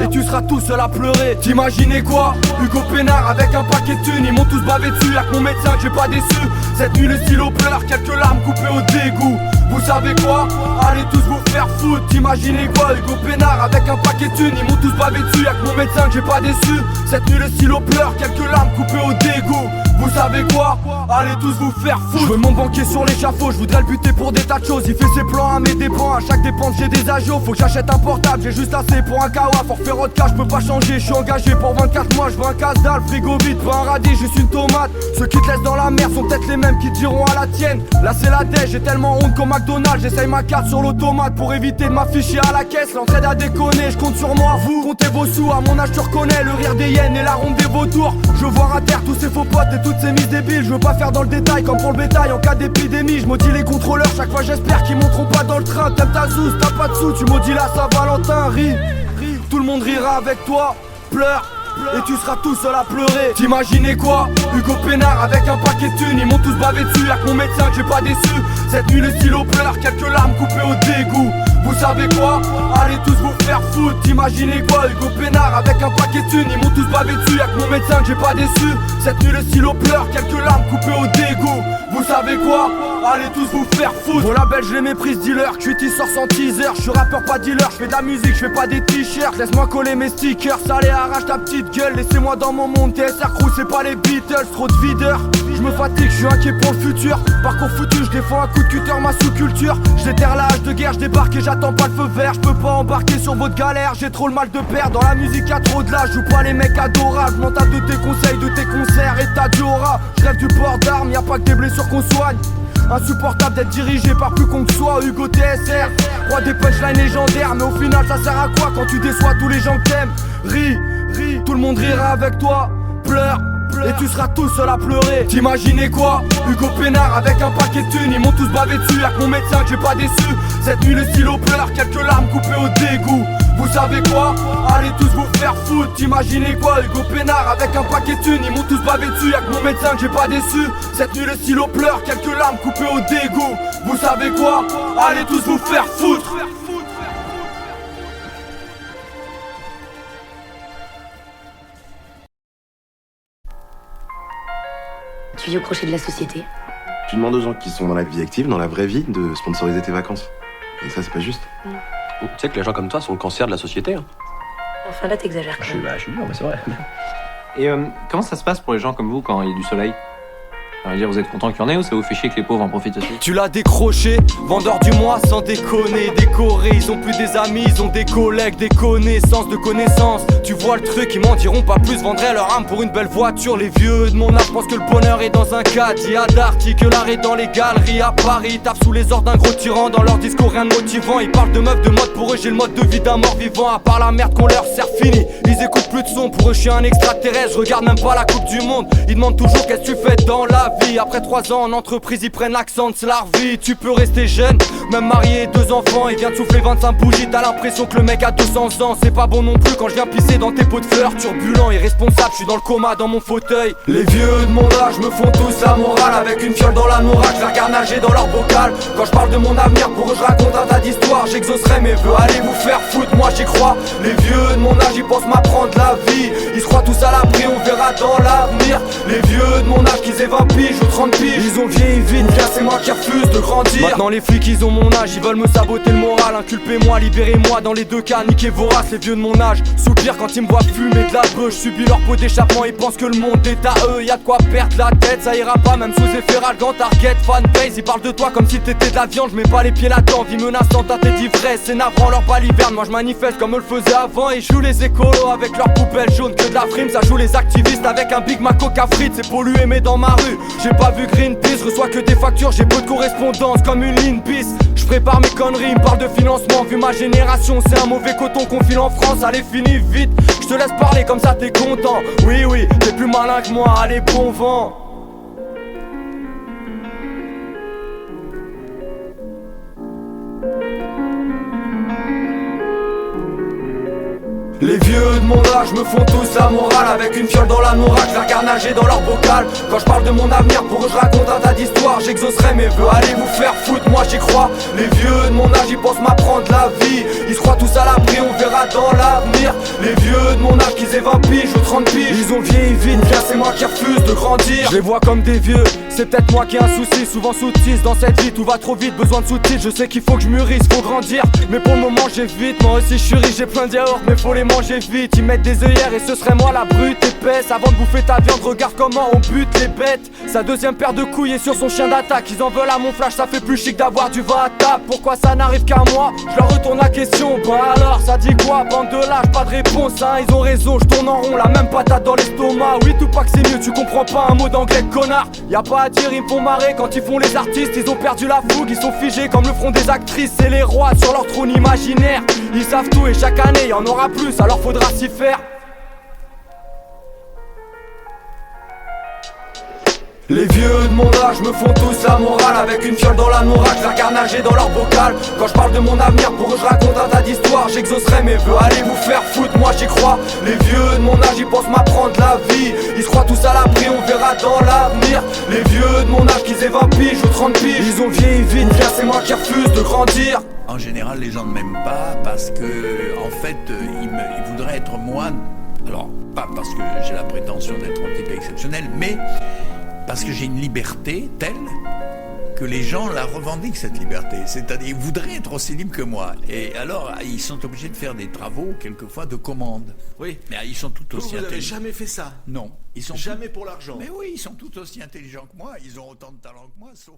et tu seras tout seul à pleurer. T'imaginais quoi? Hugo Pénard avec un paquet de thunes. Ils m'ont tous bavé dessus, y'a que mon médecin que j'ai pas déçu. Cette nuit le stylo pleure, quelques larmes coupées au dégoût. Vous savez quoi? Allez tous vous faire foutre. T'imaginez quoi? Hugo Pénard avec un paquet de thunes. Ils m'ont tous bavé dessus, y'a que mon médecin que j'ai pas déçu. Cette nuit le stylo pleure, quelques larmes coupées au dégoût. Vous savez quoi? Allez tous vous faire foutre. Je veux mon banquier sur l'échafaud, je voudrais le buter pour des tas de choses. Il fait ses plans à mes dépens, à chaque dépense j'ai des agios. Faut que j'achète un portable, j'ai juste assez pour un kawa. Forfait rodka, je peux pas changer, je suis engagé pour 24 mois. Je veux un casse-dalle, frigo vide, pas un radis, juste une tomate. Ceux qui te laissent dans la mer sont peut-être les mêmes qui te diront à la tienne. Là c'est la dèche, j'ai tellement honte qu'au McDonald's. J'essaye ma carte sur l'automate pour éviter de m'afficher à la caisse. L'entraide a déconné, je compte sur moi. Vous comptez vos sous, à mon âge tu reconnais le rire des hyènes et la ronde des vautours. Je veux voir à terre tous ces faux potes et toutes ces mises débiles. Je veux pas faire dans le détail comme pour le bétail en cas d'épidémie. Je maudis les contrôleurs, chaque fois j'espère qu'ils monteront pas dans le train. T'aimes ta zouze, t'as pas de sous, tu maudis la Saint-Valentin. Ris, tout le monde rira avec toi. Pleure, et tu seras tout seul à pleurer. T'imaginais quoi? Hugo Pénard avec un paquet de thunes. Ils m'ont tous bavé dessus, y'a que mon médecin que j'ai pas déçu. Cette nuit le stylo pleure, quelques larmes coupées au dégoût. Vous savez quoi? Allez tous vous faire foutre. T'imaginez quoi? Hugo Pénard avec un paquet de thunes. Ils m'ont tous bavé dessus, y'a que mon médecin que j'ai pas déçu. Cette nuit le stylo pleure, quelques larmes coupées au dégoût. Vous savez quoi? Allez tous vous faire foutre. Vos labels je les méprise dealer, Cuity sort sans teaser. Je suis rappeur pas dealer, je fais de la musique, je fais pas des t-shirts. Laisse-moi coller mes stickers, salé arrache ta petite gueule. Laissez-moi dans mon monde, TSR Crew c'est pas les Beatles. Trop de videurs, je me fatigue, je suis inquiet pour le futur. Parcours foutu, je défends un coup de cutter, ma sous-culture. Je déterre la hache de guerre, je débarque et j'attends pas le feu vert. Je peux pas embarquer sur votre galère, j'ai trop le mal de perdre. Dans la musique y'a trop de l'âge, joue pas les mecs adorables. M'en tape de tes conseils, de tes concerts et t'as du aura. Je rêve du port d'armes, y'a pas que des blessures qu'on soigne. Insupportable d'être dirigé par plus con que soi. Hugo TSR, roi des punchlines légendaires. Mais au final ça sert à quoi quand tu déçois tous les gens que t'aimes? Ris, tout le monde rira avec toi. Pleure, et tu seras tout seul à pleurer. T'imaginais quoi? Hugo Pénard avec un paquet de thunes. Ils m'ont tous bavé dessus, y'a que mon médecin que j'ai pas déçu. Cette nuit le stylo pleure, quelques larmes coupées au dégoût. Vous savez quoi? Allez tous vous faire foutre. T'imaginez quoi? Hugo Pénard avec un paquet de thunes. Ils m'ont tous bavé dessus, y'a que mon médecin que j'ai pas déçu. Cette nuit le stylo pleure, quelques larmes coupées au dégoût. Vous savez quoi? Allez tous vous faire foutre. Tu vis au crochet de la société. Tu demandes aux gens qui sont dans la vie active, dans la vraie vie, de sponsoriser tes vacances. Et ça, c'est pas juste. Tu sais que les gens comme toi sont le cancer de la société. Hein. Enfin là, t'exagères quand même. Je suis dur, mais c'est vrai. Et comment ça se passe pour les gens comme vous quand il y a du soleil? Je veux dire, vous êtes content qu'il y en ait ou ça vous fait chier que les pauvres en profitent aussi? Tu l'as décroché, vendeur du mois sans déconner. Décoré, ils ont plus des amis, ils ont des collègues, des connaissances de connaissances. Tu vois le truc, ils m'en diront pas plus, vendraient leur âme pour une belle voiture. Les vieux de mon âge pensent que le bonheur est dans un caddie. À Darty, que l'art est dans les galeries à Paris. Ils tapent sous les ordres d'un gros tyran, dans leur discours rien de motivant. Ils parlent de meufs, de mode, pour eux j'ai le mode de vie d'un mort vivant. À part la merde qu'on leur sert fini, ils écoutent plus de son. Pour eux je suis un extraterrestre, je regarde même pas la coupe du monde. Ils demandent toujours qu'est-ce que tu fais dans la vie. Après 3 ans en entreprise, ils prennent l'accent de Slarvie. Tu peux rester jeune, même marié, 2 enfants. Il vient de souffler 25 bougies, t'as l'impression que le mec a 200 ans. C'est pas bon non plus quand je viens pisser dans tes pots de fleurs. Turbulent, irresponsable, je suis dans le coma dans mon fauteuil. Les vieux de mon âge me font tous la morale. Avec une fiole dans la nourriture, je la regarde nager dans leur bocal. Quand je parle de mon avenir, pour eux je raconte un tas d'histoires. J'exaucerai mes vœux, allez vous faire foutre, moi j'y crois. Les vieux de mon âge, ils pensent m'apprendre la vie. Ils se croient tous à l'abri, on verra dans l'avenir. Les vieux de mon âge, qu'ils aient 20 piges ou 30 piges, ils ont vieilli vite, car c'est moi qui refuse de grandir. Maintenant les flics, ils ont mon âge, ils veulent me saboter le moral. Inculpez-moi, libérez-moi, dans les 2 cas, niquez vorace. Les vieux de mon âge soupirent quand ils me voient fumer de la beuh. Je subis leur pot d'échappement, ils pensent que le monde est à eux. Y'a de quoi perdre la tête, ça ira pas, même sous effet ralgant. Target, fanbase, ils parlent de toi comme si t'étais de la viande. Je mets pas les pieds là-dedans, vie menaçante à tes d'ivresse. C'est navrant leur baliverne, moi je manifeste comme eux le faisaient avant. Et je joue les écolos avec leurs poubelles jaunes, que de la frime. Ça joue les activistes avec un Big Mac Coca frites. C'est pollué mais dans ma rue, j'ai pas vu Greenpeace. Reçois que des factures, j'ai peu de correspondance comme une ligne bis. Je prépare mes conneries, ils me parlent de financement. Vu ma génération, c'est un mauvais coton qu'on file en France. Allez finis vite, je te laisse parler comme ça t'es content. Oui oui, t'es plus malin que moi, allez bon vent. Les vieux de mon âge me font tous la morale. Avec une fiole dans la nourriture, je la regarde nager dans leur bocal. Quand je parle de mon avenir, pour eux je raconte un tas d'histoires. J'exaucerai mes vœux, allez vous faire foutre, moi j'y crois. Les vieux de mon âge, ils pensent m'apprendre la vie. Ils se croient tous à l'abri, on verra dans l'avenir. Les vieux de mon âge, qu'ils aient 20 piges ou 30 piges, ils ont vieilli vite, car c'est moi qui refuse de grandir. Je les vois comme des vieux, c'est peut-être moi qui ai un souci. Souvent soutise dans cette vie, tout va trop vite, besoin de sous-titres. Je sais qu'il faut que je mûrisse, faut grandir, mais pour le moment j'évite. Moi aussi je suis riche, j'ai plein de yaourts, mais faut les manger vite. Ils mettent des œillères et ce serait moi la brute épaisse. Avant de bouffer ta viande, regarde comment on bute les bêtes. Sa deuxième paire de couilles est sur son chien d'attaque. Ils en veulent à mon flash, ça fait plus chic d'avoir du vin à table. Pourquoi ça n'arrive qu'à moi? Je leur retourne la question. Bah alors, ça dit quoi? Bande de lâches, pas de réponse hein. Ils ont raison, je tourne en rond, la même patate dans l'estomac. Oui tout pas que c'est mieux, tu comprends pas un mot d'anglais connard. Y'a pas à dire, ils me font marrer quand ils font les artistes. Ils ont perdu la fougue, ils sont figés comme le front des actrices. C'est les rois sur leur trône imaginaire. Ils savent tout et chaque année y'en aura plus, alors faudra s'y faire. Les vieux de mon âge me font tous la morale. Avec une fiole dans la nourriture, je la regarde nager dans leur bocal. Quand je parle de mon avenir, pour eux je raconte un tas d'histoires. J'exaucerai mes vœux, allez vous faire foutre, moi j'y crois. Les vieux de mon âge, ils pensent m'apprendre la vie. Ils se croient tous à l'abri, on verra dans l'avenir. Les vieux de mon âge, qu'ils aient 20 piges ou 30 piges, ils ont vieilli vite, car c'est moi qui refuse de grandir. En général, les gens ne m'aiment pas parce que, en fait, ils voudraient être moi. Alors, pas parce que j'ai la prétention d'être un type exceptionnel, mais parce que j'ai une liberté telle que les gens la revendiquent, cette liberté. C'est-à-dire, ils voudraient être aussi libres que moi. Et alors, ils sont obligés de faire des travaux, quelquefois, de commande. Oui. Mais ils sont tout aussi intelligents. Vous n'avez intelligents. jamais fait ça? Non. Ils sont jamais pour l'argent. Mais oui, ils sont tout aussi intelligents que moi. Ils ont autant de talent que moi, sauf...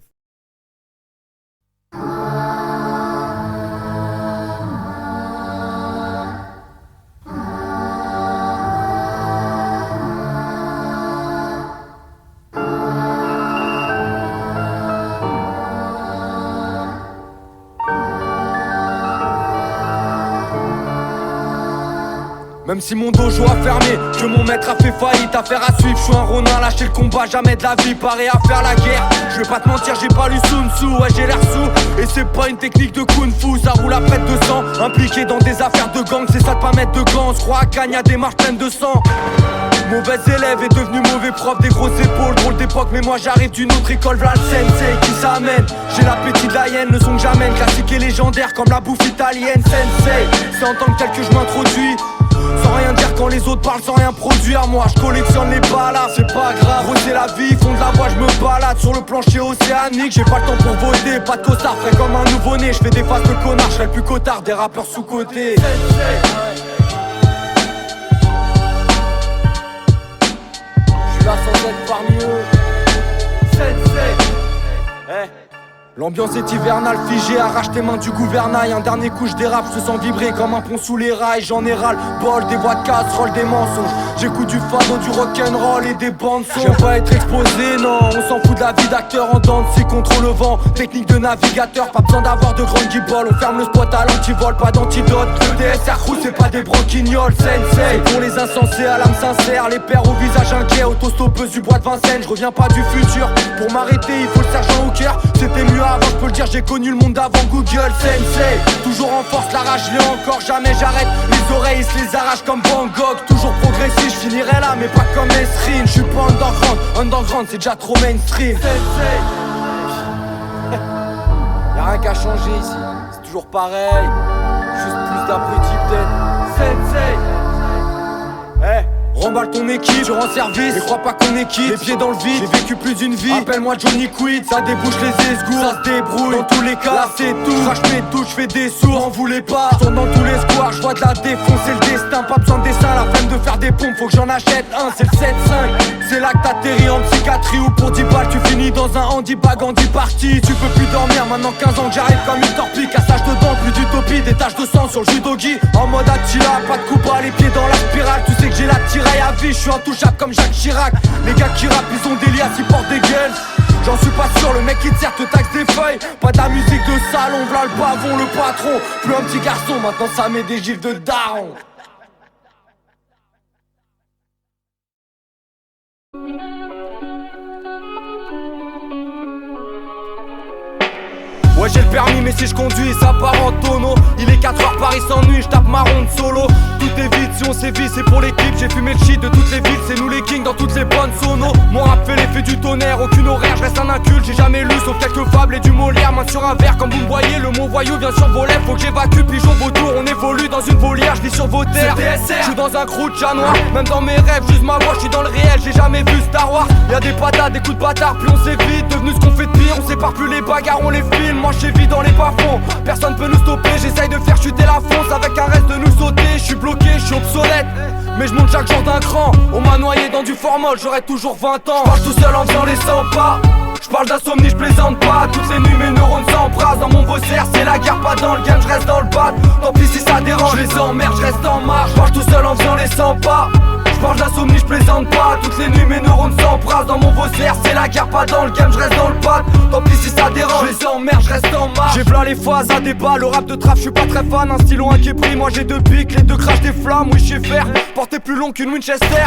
Même si mon dojo a fermé, que mon maître a fait faillite, affaire à suivre, je suis un ronin, lâcher le combat, jamais de la vie, paré à faire la guerre. Je vais pas te mentir, j'ai pas lu Sun Tzu, ouais j'ai l'air sous. Et c'est pas une technique de kung fu, ça roule à près de sang. Impliqué dans des affaires de gang, c'est ça de pas mettre de gants. Je crois à Cannes, y'a des marches pleines de sang. Mauvais élève est devenu mauvais prof, des grosses épaules, drôle d'époque. Mais moi j'arrive d'une autre école, v'là le sensei qui s'amène. J'ai l'appétit de la hyène, le son que j'amène, classique et légendaire comme la bouffe italienne. Sensei, c'est en tant que tel que je m'introduis. Sans rien dire quand les autres parlent, sans rien produire. Moi je collectionne les balades, c'est pas grave. Gros c'est la vie, fond de la voie, je me balade sur le plancher océanique. J'ai pas le temps pour voter, pas de costard, frais comme un nouveau-né. Je fais des faces de connard, je serai le plus cotard des rappeurs sous-cotés. Je suis là sans être parmi eux. Sensei. L'ambiance est hivernale, figée, arrache tes mains du gouvernail. Un dernier coup je dérape, je sens vibrer comme un pont sous les rails. J'en ai ras le bol, des voix de casserole, des mensonges. J'écoute du fado, du rock'n'roll et des bandes son. J'aime pas être exposé, non, on s'en fout de la vie d'acteur en dents, c'est contre le vent. Technique de navigateur, pas besoin d'avoir de grandes guibolles. On ferme le spot à l'antivol, pas d'antidote. Le DSR crew, c'est pas des broquignoles, sensei. Pour les insensés à l'âme sincère, les pères au visage inquiet, autostoppeuse du bois de Vincennes. Je reviens pas du futur, pour m'arrêter il faut le sergent au cœur. C'était mieux avant, je peux le dire, j'ai connu le monde avant Google Sensei. Toujours en force, la rage, je l'ai encore, jamais j'arrête. Les oreilles se les arrachent comme Van Gogh. Toujours progressif, je finirai là mais pas comme Esrine. Je suis pas underground c'est déjà trop mainstream. Sensei. Y'a rien qu'à changer ici, c'est toujours pareil. Juste plus d'abrutis peut-être. Sensei. Remballe ton équipe, je rends service, mais crois pas qu'on est quitte. Les pieds dans le vide, j'ai vécu plus d'une vie. Appelle-moi Johnny Quid, ça débouche les esgours, ça se débrouille. Dans tous les cas, là c'est tout. Crache mes touches, je fais des sourds, en voulez pas. Je tourne dans tous les squares, je vois de la défonce, c'est le destin. Pas besoin de dessin, la flemme de faire des pompes, faut que j'en achète un, c'est le 7-5. C'est là que t'atterris en psychiatrie ou pour 10 balles, tu finis dans un handibag en 10 parties. Tu peux plus dormir, maintenant 15 ans que j'arrive comme une torpille. Cassage de dents, plus d'utopie, des taches de sang sur le judogi. En mode Attila, pas de coup bas, les pieds dans la spirale. Tu sais que j'ai la tiraille à vie, je suis intouchable comme Jacques Chirac. Les gars qui rappent, ils ont des liasses, ils portent des gueules. J'en suis pas sûr, le mec qui te sert te taxe des feuilles. Pas de la musique de salon, v'là le pavon, le patron. Plus un petit garçon, maintenant ça met des gifs de daron. Ouais j'ai le permis mais si je conduis ça part en tonneau. Il est 4h Paris s'ennuie, je tape ma ronde solo. Tout est vide si on sévit c'est pour l'équipe. J'ai fumé le shit de toutes les villes, c'est nous les kings dans toutes les bonnes sonos. Mon rap fait l'effet du tonnerre, aucune horaire, je reste un inculte. J'ai jamais lu sauf quelques fables et du Molière. Main sur un verre comme vous me voyez, le mot voyou vient sur vos lèvres. Faut que j'évacue, pigeon vautour, on évolue dans une volière, je vis sur vos terres. Je suis dans un crew de chat noir, même dans mes rêves, juste ma voix, je suis dans le réel, j'ai jamais vu Star Wars. Y'a des patates, des coups de bâtard, plus on s'évite, devenu ce qu'on fait de pire, on sépare plus les bagarres, on les filme. Moi j'évite dans les bas-fonds, personne peut nous stopper, j'essaye de faire chuter la fonce avec un reste de nous sauter. Je suis bloqué, je suis obsolète, mais je monte chaque jour d'un cran. On m'a noyé dans du formol, j'aurai toujours 20 ans. Je parle tout seul en faisant les 100 pas. Je parle d'insomnie, je plaisante pas. Toutes les nuits mes neurones s'embrassent. Dans mon bosser c'est la guerre, pas dans le game, je reste dans le bat. Tant pis si ça dérange, je les emmerde, je reste en marche. Je parle tout seul en faisant les 100 pas. Je parle d'insomnie, je plaisante pas. Toutes les nuits mes neurones s'embrassent. Dans mon bosser c'est la guerre, pas dans le game, je reste dans le bat. Tant pis si ça dérange, je les emmerde, je reste en marche. J'ai plein les phases à débat, le rap de trap, je suis pas très fan. Un stylo, un qui est pris, moi j'ai deux pics, les deux crachent des flammes. Oui je sais faire, porter plus long qu'une Winchester.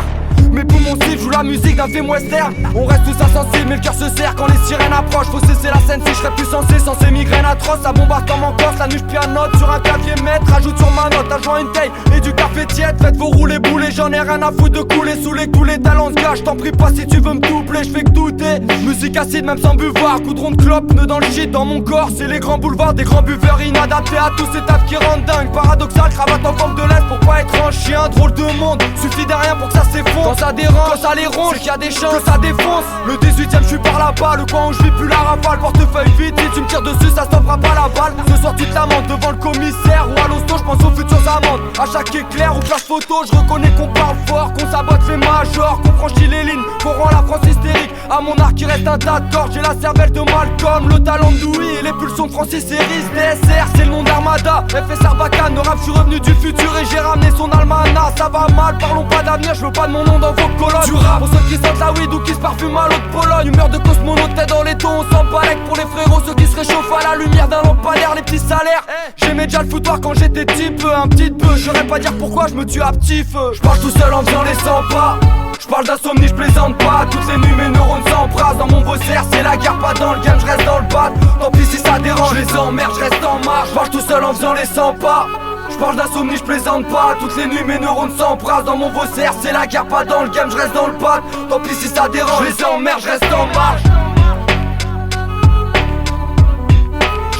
Mes poumons cibles, joue la musique d'un film western. On reste tous insensibles mais le cœur se serre quand les sirènes approchent. Faut cesser la scène si je serais plus sans ces migraines atroces. Ça bombarde comme en Corse, la nuit je pianote sur un clavier maître. Rajoute sur ma note, adjoint une taille et du café tiède. Faites vos rouler boulets, j'en ai rien à foutre de couler sous les tous les talents se gâchent. T'en prie pas si tu veux me doubler, je fais que douter. Musique acide même sans buvoir, coudron de clope, nœud dans le shit dans mon corps. C'est les grands boulevards, des grands buveurs inadaptés à tous ces tafs qui rendent dingue. Paradoxal, cravate en forme de l'Est pour pas être un chien. Drôle de monde, suffit de rien pour que ça s'effondre. Quand ça dérange, quand ça les ronge, c'est qu'il y a des chances que ça défonce. Le 18ème je suis par là-bas, le coin où je vis plus la rafale. Portefeuille vide, si tu me tires dessus ça stoppera pas la balle. Ce soir tu te lamentes devant le commissaire ou à l'hosto, je pense aux futures amendes. À chaque éclair ou place photo, je reconnais qu'on parle fort, qu'on sabote fait major, qu'on franchit les lignes, qu'on rend la France hystérique. À mon arc il reste un tas de cordes, j'ai la cervelle de Malcolm, le talent de Dewey et les pulsions de Francis Harris. DSR c'est le nom d'Armada, FS Arbacane, le rap je suis revenu du futur et j'ai ramené son almanach. Ça va mal, parlons pas d'avenir, je veux pas de mon nom dans vos colonnes. Du rap pour ceux qui sentent la weed ou qui se parfument à l'eau de Pologne. Humeur de cosmonaute, tête dans les tons, on s'en balèque pour les frérots, ceux qui se réchauffent à la lumière d'un lampadaire, les petits salaires. J'aimais déjà le foutoir quand j'étais petit peu, un petit peu. Je saurais pas dire pourquoi je me tue à petit feu. Je parle tout seul en faisant les 100 pas. Je parle d'insomnie, je plaisante pas. Toutes les nuits mes neurones s'embrassent. Dans mon bosser c'est la guerre, pas dans le game, je reste dans le bat. Tant pis si ça dérange, je les emmerde, je reste en marche. Je parle tout seul en faisant les 100 pas. Je parle d'insomnie, je plaisante pas. Toutes les nuits mes neurones s'embrassent. Dans mon bosser c'est la guerre, pas dans le game, je reste dans le bat. Tant pis si ça dérange, je les emmerde, je reste en marche.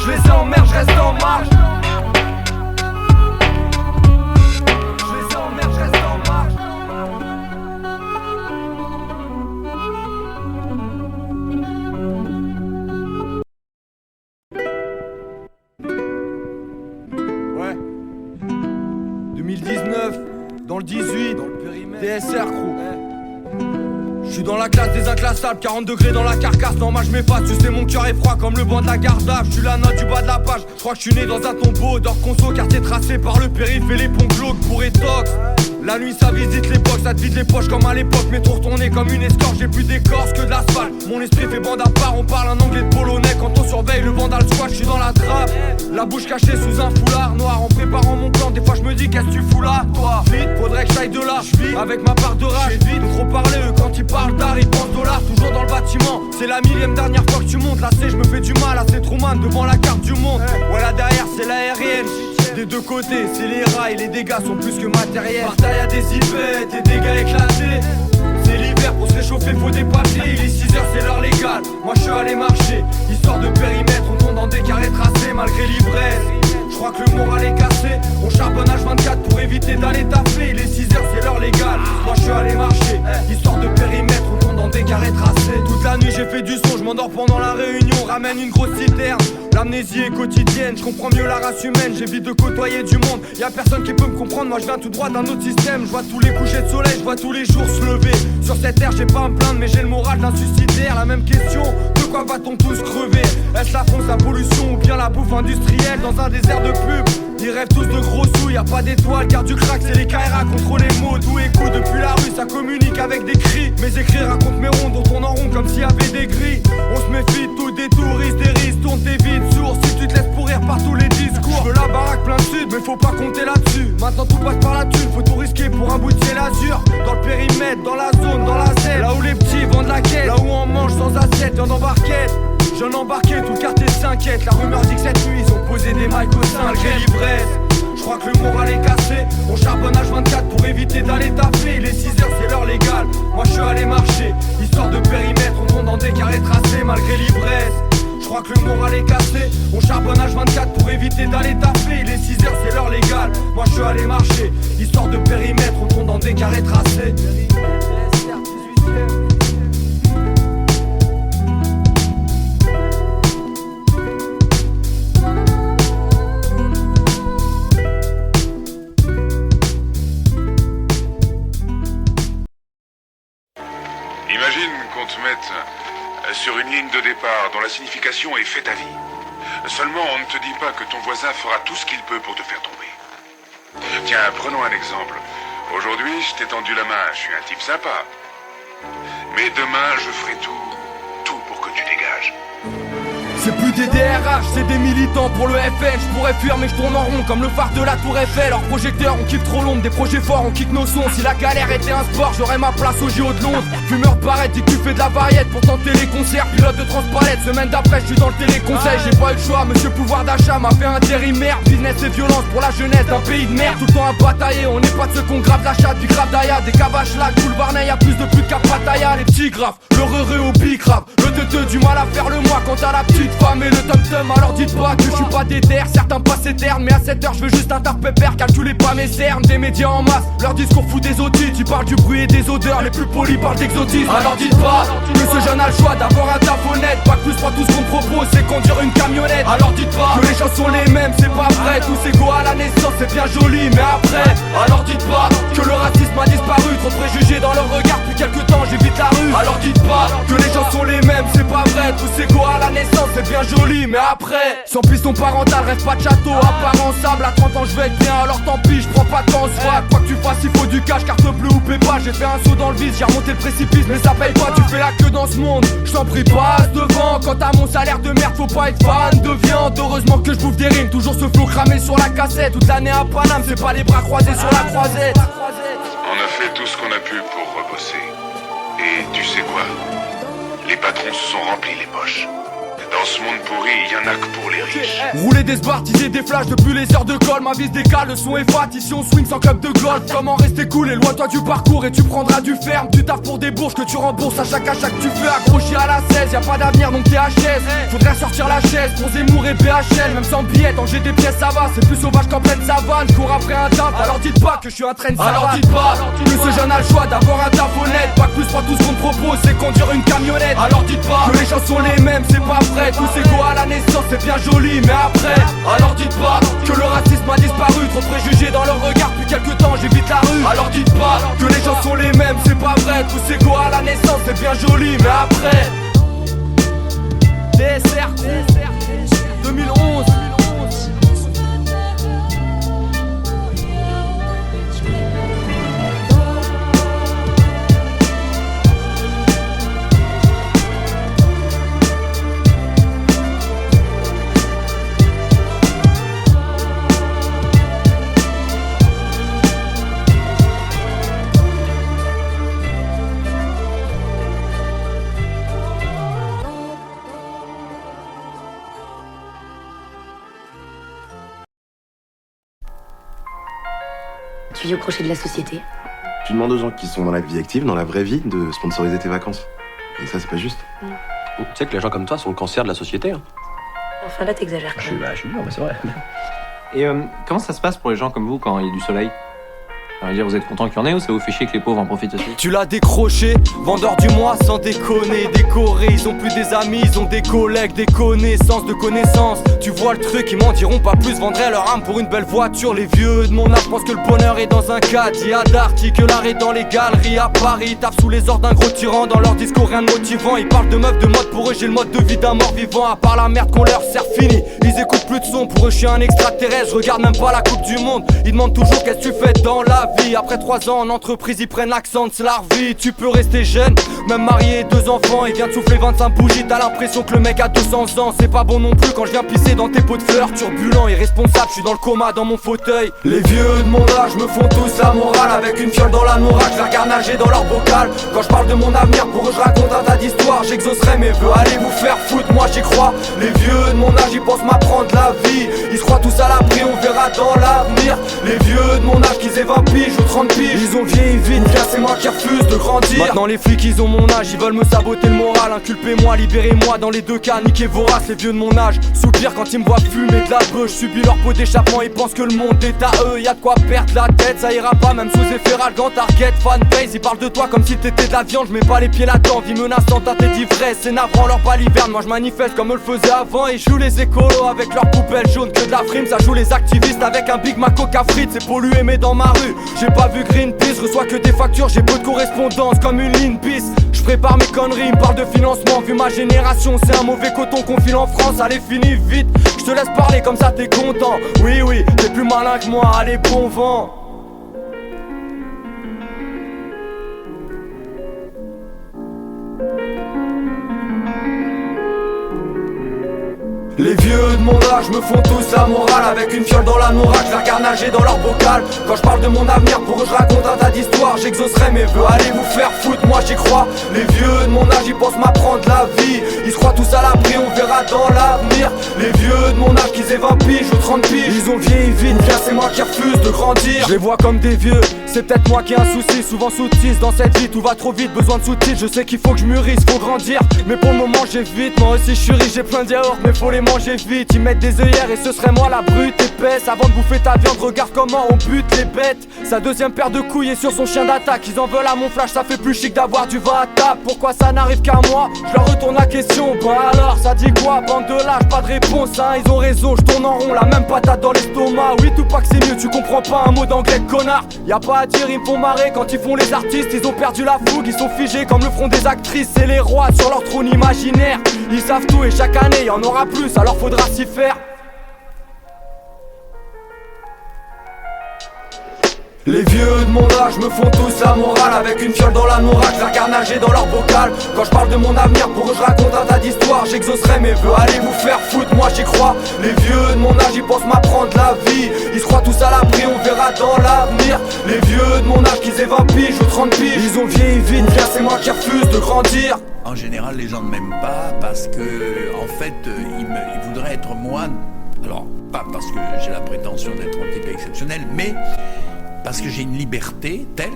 Je les emmerde, je reste en marche. Ouais. 2019, dans le 18, dans le périmètre. DSR crew. Je suis dans la classe des inclassables, 40 degrés dans la carcasse. Non, moi je m'efface, tu sais mon cœur est froid comme le banc de la Gardave. Je suis la note du bas de la page, je crois que je suis né dans un tombeau d'or conso, quartier tracé par le périph' et les ponts glauques pour étox. La nuit ça visite les box, ça te vide les poches comme à l'époque. Métro retourné comme une escorte, j'ai plus d'écorce que de l'asphalte. Mon esprit fait bande à part, on parle un anglais de polonais. Quand on surveille le vandal squat, je suis dans la trappe. La bouche cachée sous un foulard noir. En préparant mon plan, des fois je me dis qu'est-ce que tu fous là, toi. Vite, faudrait que j'aille de là, j'vis avec ma part de rage. Vite, trop parler, eux quand ils parlent d'art, ils pensent dollars. Toujours dans le bâtiment, c'est la millième dernière fois que tu montes. Là c'est, je me fais du mal, là c'est Truman devant la carte du monde. Ouais là derrière c'est l'aérienne. Des deux côtés, c'est les rails, les dégâts sont plus que matériels. Par terre y'a des hypettes, des dégâts éclatés. C'est l'hiver, pour se réchauffer faut des papiers. Il est 6h, c'est l'heure légale. Moi je suis allé marcher, histoire de périmètre. On tombe dans des carrés tracés malgré l'ivresse. Je crois que le moral est cassé. On charbonne H24 pour éviter d'aller taper. Il est 6h, c'est l'heure légale. Moi je suis allé marcher, histoire de périmètre. On tombe dans des carrés tracés. Toute la nuit j'ai fait du son, je m'endors pendant la réunion. Ramène une grosse citerne. L'amnésie est quotidienne, je comprends mieux la race humaine. J'évite de côtoyer du monde, y'a personne qui peut me comprendre. Moi je viens tout droit d'un autre système. Je vois tous les couchers de soleil, je vois tous les jours se lever. Sur cette terre j'ai pas à me plaindre mais j'ai le moral d'un suicidaire. La même question, de quoi va-t-on tous crever? Est-ce la fonce, la pollution ou bien la bouffe industrielle? Dans un désert de pub, ils rêvent tous de gros sous. Y'a pas d'étoiles, car du crack c'est les KRA contre les mots. Tout écoute depuis la rue, ça communique avec des cris. Mes écrits racontent mes ronds dont on en rond comme s'il y avait des grilles. On se méfie de tout, des touristes, des risques, tourne tes vides sourds. Si tu te laisses pourrir par tous les discours. Je veux la baraque plein de sud, mais faut pas compter là-dessus. Maintenant tout passe par la thune, faut tout risquer pour un bout de ciel azur. Dans le périmètre, dans la zone, dans la zone. Là où les petits vendent la quête, là où on mange sans assiette, viande en barquette. J'en embarqué, tout le quartier s'inquiète. La rumeur dit que cette nuit ils ont posé des mics au sein malgré l'ivresse. Je crois que le moral est cassé. On charbonne H24 pour éviter d'aller taper. Il est 6h, c'est l'heure légale. Moi je suis allé marcher, histoire de périmètre. On tombe dans des carrés tracés malgré l'ivresse. Je crois que le moral est cassé. On charbonne H24 pour éviter d'aller taper. Il est 6h, c'est l'heure légale. Moi je suis allé marcher, histoire de périmètre. On tombe dans des carrés tracés. Imagine qu'on te mette sur une ligne de départ dont la signification est fais ta vie. Seulement, on ne te dit pas que ton voisin fera tout ce qu'il peut pour te faire tomber. Tiens, prenons un exemple. Aujourd'hui, je t'ai tendu la main, je suis un type sympa. Mais demain, je ferai tout pour que tu dégages. C'est plus des DRH, c'est des militants pour le FN. Je pourrais fuir mais je tourne en rond comme le phare de la tour Eiffel. Leurs projecteurs, on kiffe trop l'ombre, des projets forts, on kick nos sons. Si la galère était un sport, j'aurais ma place au JO de Londres. Fumeur de barrette, dis que tu fais de la variette pour tenter les concerts. Pilote de transpalette, semaine d'après je suis dans le téléconseil. J'ai pas eu le choix, monsieur pouvoir d'achat m'a fait intérimaire. Business et violence pour la jeunesse d'un pays de merde. Tout le temps à batailler, on n'est pas de ceux qu'on grave la chatte, puis grave d'ailleurs. Des cavaches là, tout le Varney, y'a plus de putes qu'à Pattaya. Les petits graves, le heureux au bicrave. Le teuteux du mal à faire le mois quand t'as la petite femme et le tom-tom. Alors dites pas que je suis pas déter, certains passent éternes. Mais à 7h je veux juste un tard pépère, calculez pas mes cernes. Des médias en masse, leur discours fout des audits. Ils parlent du bruit et des odeurs, les plus polis parlent d'exotisme. Alors dites pas que ce jeune a le choix d'avoir un taf honnête. Pas que plus 3, tout ce qu'on propose c'est conduire une camionnette. Alors dites pas que les gens sont les mêmes, c'est pas vrai. Tous égaux à la naissance, c'est bien joli, mais après. Alors dites pas que le racisme a disparu. Trop de préjugés dans leur regard, depuis quelques temps j'évite la rue. Alors dites pas que les gens sont les mêmes, c'est pas vrai. Tous égaux à la naissance, c'est bien joli, mais après. Sans piston parental, rêve pas de château, apparent sable. À 30 ans je vais être bien, alors tant pis, je prends pas de temps soit. Quoi que tu fasses, il faut du cash, carte bleue ou pépa. J'ai fait un saut dans le vide, j'ai remonté le précipice, mais ça paye pas, tu fais la queue dans ce monde. Je t'en prie, passe devant. Quant à mon salaire de merde, faut pas être fan de viande. Heureusement que je bouffe des rimes, toujours ce flow cramé sur la cassette. Toute l'année à Paname, c'est pas les bras croisés sur la croisette. On a fait tout ce qu'on a pu pour rebosser. Et tu sais quoi? Les patrons se sont remplis les poches. Dans ce monde pourri, il y en a que pour les riches. Rouler des sbarres, teaser des flashs depuis les heures de colle. Ma vie se décale, le son est fat, ici on swing sans club de golf. Comment rester cool, éloigne-toi du parcours et tu prendras du ferme. Tu taffes pour des bourses que tu rembourses à chaque achat que tu fais. Accroché à la 16, y'a pas d'avenir donc t'es HS. Faudrait sortir la chaise pour Zemmour et BHL. Même sans billet, tant j'ai des pièces ça va. C'est plus sauvage qu'en pleine savane, je cours après un taf. Alors dites pas que je suis un train de savane. Alors dites pas que ce jeune a le choix d'avoir un taf honnête. Pas que plus 3, tout ce qu'on te propose c'est conduire une camionnette. Alors dites pas que les gens sont les mêmes, c'est pas vrai. Tous égaux à la naissance, c'est bien joli, mais après. Alors dites pas que le racisme a disparu. Trop de préjugés dans leur regard, depuis quelques temps j'évite la rue. Alors dites pas que les gens sont les mêmes, t'aime, c'est pas vrai. Tous ces go à la naissance, c'est bien joli, mais après DSR 2011. Tu vis au crochet de la société. Tu demandes aux gens qui sont dans la vie active, dans la vraie vie, de sponsoriser tes vacances. Et ça, c'est pas juste. Tu sais que les gens comme toi sont le cancer de la société. Hein. Enfin là, t'exagères. Je suis dur, mais c'est vrai. Et comment ça se passe pour les gens comme vous quand il y a du soleil? Je veux dire, vous êtes content qu'il y en ait ou ça vous fait chier que les pauvres en profitent aussi? Tu l'as décroché, vendeur du mois sans déconner. Décoré, ils ont plus des amis, ils ont des collègues, des connaissances de connaissances. Tu vois le truc, ils m'en diront pas plus, vendraient leur âme pour une belle voiture. Les vieux de mon âge pensent que le bonheur est dans un caddie à Darty, que l'art est dans les galeries à Paris. Ils tapent sous les ordres d'un gros tyran, dans leur discours rien de motivant. Ils parlent de meufs, de mode, pour eux j'ai le mode de vie d'un mort vivant. À part la merde qu'on leur sert fini, ils écoutent plus de son, pour eux je suis un extraterrestre. Je regarde même pas la coupe du monde, ils demandent toujours qu'est-ce que tu fais dans la vie. Après 3 ans en entreprise, ils prennent l'accent de Slarvie. Tu peux rester jeune, même marié, 2 enfants. Il vient de souffler 25 bougies, t'as l'impression que le mec a 200 ans. C'est pas bon non plus quand je viens pisser dans tes pots de fleurs. Turbulent, irresponsable, je suis dans le coma dans mon fauteuil. Les vieux de mon âge me font tous la morale. Avec une fiole dans la nourriture, je la regarde nager dans leur bocal. Quand je parle de mon avenir, pour eux je raconte un tas d'histoires. J'exaucerai mes vœux, allez vous faire foutre, moi j'y crois. Les vieux de mon âge, ils pensent m'apprendre la vie. Ils se croient tous à l'abri, on verra dans l'avenir. Les vieux de mon âge, qu'ils aient 20 piges ou 30 piges, ils ont vieilli vite, bien c'est moi qui refuse de grandir. Maintenant les flics ils ont mon âge, ils veulent me saboter le moral. Inculpez-moi, libérez-moi, dans les deux cas, niquez vorace. Les vieux de mon âge soupirent quand ils me voient fumer de la beuh. Je subis leur pot d'échappement, ils pensent que le monde est à eux. Y'a de quoi perdre la tête, ça ira pas même sous effet ralgant. Target, fanbase, ils parlent de toi comme si t'étais de la viande. Je mets pas les pieds là-dedans, vie menaçante à tes d'ivresse. C'est navrant leur baliverne, moi je manifeste comme eux le faisaient avant. Et joue les écolos avec leurs poubelles jaunes, que de la frime. Ça joue les activistes avec un Big Mac Coca frites. C'est pollué mais dans ma rue, j'ai pas vu Greenpeace. Reçois que des factures, j'ai peu de correspondance comme une ligne bis. Je prépare mes conneries, ils me parlent de financement. Vu ma génération, c'est un mauvais coton qu'on file en France. Allez finis vite, je te laisse parler comme ça t'es content. Oui oui, t'es plus malin que moi, allez bon vent. Les vieux de mon âge me font tous la morale. Avec une fiole dans la nourriture, je la regarde nager dans leur bocal. Quand je parle de mon avenir, pour eux je raconte un tas d'histoires. J'exaucerai mes vœux, allez vous faire foutre, moi j'y crois. Les vieux de mon âge, ils pensent m'apprendre la vie. Ils se croient tous à l'abri, on verra dans l'avenir. Les vieux de mon âge, qu'ils aient 20 piges ou 30 piges, ils ont vieilli vite, bien c'est moi qui refuse de grandir. Je les vois comme des vieux, c'est peut-être moi qui ai un souci. Souvent soutise dans cette vie, tout va trop vite, besoin de sous-titres. Je sais qu'il faut que je mûrisse, faut grandir, mais pour le moment j'évite. Moi aussi je suis riche, j'ai plein de yaourts, mais faut les manger vite. Ils mettent des œillères et ce serait moi la brute épaisse. Avant de bouffer ta viande, regarde comment on bute les bêtes. Sa deuxième paire de couilles est sur son chien d'attaque. Ils en veulent à mon flash, ça fait plus chic d'avoir du vin à table. Pourquoi ça n'arrive qu'à moi? Je leur retourne la question. Bah alors, ça dit quoi? Bande de lâches, pas de réponse hein. Ils ont raison, je tourne en rond, la même patate dans l'estomac. Oui tout pas que c'est mieux, tu comprends pas un mot d'anglais connard. Y'a pas à dire, ils me font marrer quand ils font les artistes. Ils ont perdu la fougue, ils sont figés comme le front des actrices. C'est les rois sur leur trône imaginaire. Ils savent tout et chaque année y'en aura plus, alors faudra s'y faire. Les vieux de mon âge me font tous la morale. Avec une fiole dans la nourriture, je la regarde nager dans leur bocal. Quand je parle de mon avenir, pour eux je raconte un tas d'histoires. J'exaucerai mes vœux, allez vous faire foutre, moi j'y crois. Les vieux de mon âge, ils pensent m'apprendre la vie. Ils se croient tous à l'abri, on verra dans l'avenir. Les vieux de mon âge, qu'ils aient 20 piges ou 30 piges, ils ont vieilli vite, bien c'est moi qui refuse de grandir. En général, les gens ne m'aiment pas parce que, en fait, ils voudraient être moi. Alors, pas parce que j'ai la prétention d'être un type exceptionnel, mais parce que j'ai une liberté telle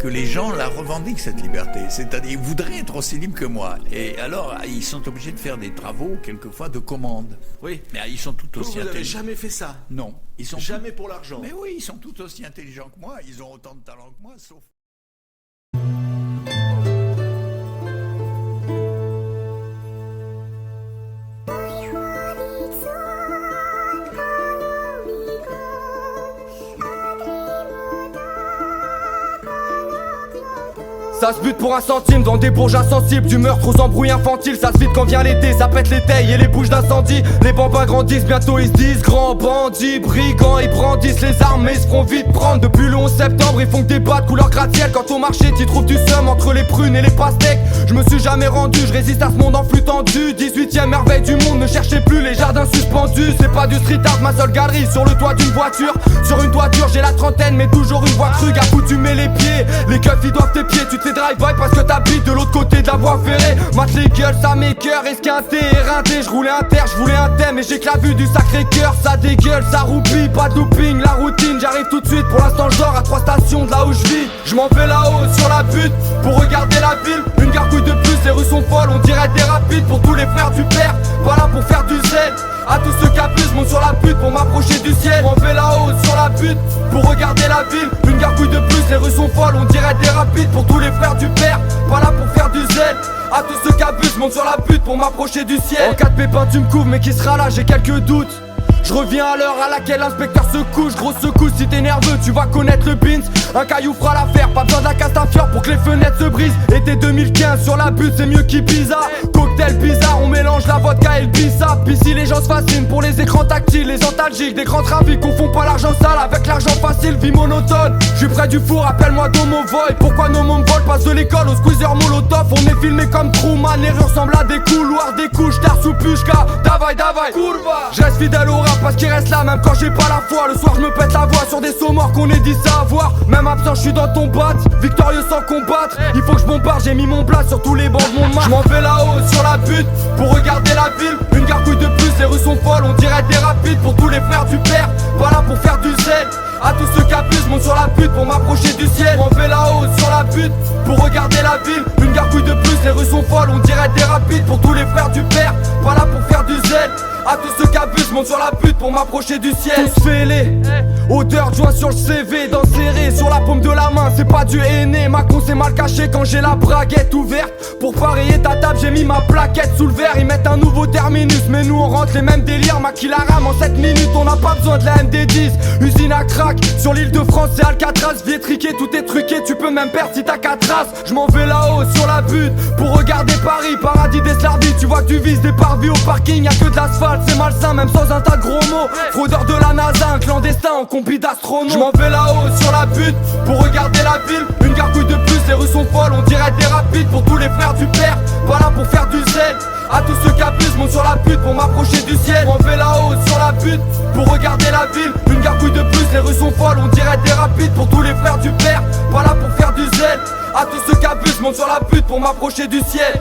que les gens la revendiquent, cette liberté. C'est-à-dire, ils voudraient être aussi libres que moi. Et alors, ils sont obligés de faire des travaux, quelquefois, de commande. Oui. Mais ils sont tout aussi Vous n'avez intelligents. jamais fait ça? Non. Ils sont jamais pour l'argent? Mais oui, ils sont tout aussi intelligents que moi. Ils ont autant de talent que moi, sauf... Ça se bute pour un centime dans des bourges insensibles. Du meurtre aux embrouilles infantiles. Ça se vide quand vient l'été, ça pète les tailles et les bouches d'incendie. Les bambins grandissent, bientôt ils se disent grands bandits, brigands. Ils brandissent les armes mais ils se feront vite prendre. Depuis le 11 septembre ils font que des bas de couleur gratte-ciel. Quand au marché t'y trouves du seum entre les prunes et les pastèques. Je me suis jamais rendu, je résiste à ce monde en flux tendu. 18ème merveille du monde, ne cherchez plus les jardins suspendus. C'est pas du street art, ma seule galerie sur le toit d'une voiture. Sur une toiture j'ai la trentaine mais toujours une voie crue. Gars où tu mets les pieds, les keufs ils doivent tes pieds. Tu te fais drive-by parce que t'habites de l'autre côté de la voie ferrée. Mate les gueules, ça m'écoeure, esquinté, éreinté. Je roulais un terre, je voulais un thème et j'ai que la vue du sacré cœur. Ça dégueule, ça roupille, pas de looping, la routine. J'arrive tout de suite, pour l'instant je dors à 3 stations de là où je vis. Je m'en vais là-haut sur la butte pour regarder la ville. Une gargouille de plus, les rues sont folles, on dirait des rapides. Pour tous les frères du père, voilà pour faire du zèle. À tous ceux qui abusent, monte sur la butte pour m'approcher du ciel. On fait là-haut sur la butte pour regarder la ville. Une gargouille de plus, les rues sont folles, on dirait des rapides. Pour tous les frères du père, pas là pour faire du zèle. À tous ceux qui abusent, monte sur la butte pour m'approcher du ciel. En cas de pépin tu me couvres, mais qui sera là, j'ai quelques doutes. Je reviens à l'heure à laquelle l'inspecteur se couche. Grosse secousse, si t'es nerveux tu vas connaître le Beans. Un caillou fera l'affaire, pas besoin de la Castafiore pour que les fenêtres se brisent. Été 2015 sur la butte c'est mieux qu'Ibiza. Cocktail bizarre, on mélange la vodka et le bissap. Ici les gens se fascinent pour les écrans tactiles, les antalgiques, des grands trafics. Confond pas l'argent sale avec l'argent facile, vie monotone. Je suis près du four, appelle-moi Domo Void. Pourquoi nos mômes volent, passe de l'école au squeezer molotov. On est filmé comme Truman, les rues ressemblent à des couloirs, des couches d'art sous pushka. Davai, davai, kurva. Je reste fidèle au rap parce qu'il reste là même quand j'ai pas la foi. Le soir je me pète la voix sur des sauts morts qu'on est dit savoir. Même absent je suis dans ton bat, victorieux sans combattre. Il faut que je bombarde, j'ai mis mon plat sur tous les bancs de mon match. Je m'en vais là-haut sur la butte pour regarder la ville. Une gargouille de plus, les rues sont folles, on dirait des rapides. Pour tous les frères du père, pas là pour faire du zèle. À tous ceux qui abusent, monte sur la butte pour m'approcher du ciel. Je m'en vais là-haut sur la butte pour regarder la ville. Une gargouille de plus, les rues sont folles, on dirait des rapides. Pour tous les frères du père, pas là pour faire du zèle. À tous ceux qui abusent, monte sur la butte pour m'approcher du ciel. Tous fêlés, odeur de joint sur le CV. Dents serrées sur la paume de la main, c'est pas du henné. Ma con c'est mal caché quand j'ai la braguette ouverte. Pour parier ta table, j'ai mis ma plaquette sous le verre. Ils mettent un nouveau terminus, mais nous on rentre les mêmes délires. Maquille la rame en 7 minutes, on n'a pas besoin de la MD10. Usine à crack, sur l'île de France c'est Alcatraz. Vie étriquée, tout est truqué, tu peux même perdre si t'as 4 traces. Je m'en vais là-haut sur la butte pour regarder Paris, paradis des Slardis. Tu vois que tu vises des parvis au parking, y'a que de l'asphalte. C'est malsain même sans un tas de gros mots. Fraudeur de la NASA, un clandestin en combi d'astronautes. Je m'en vais là-haut sur la butte pour regarder la ville. Une gargouille de plus, les rues sont folles, on dirait des rapides. Pour tous les frères du père, pas là pour faire du zèle. À tous ceux qui abusent, monte sur la butte pour m'approcher du ciel. Je m'en vais là-haut sur la butte pour regarder la ville. Une gargouille de plus, les rues sont folles, on dirait des rapides. Pour tous les frères du père, pas là pour faire du zèle. À tous ceux qui abusent, monte sur la butte pour m'approcher du ciel.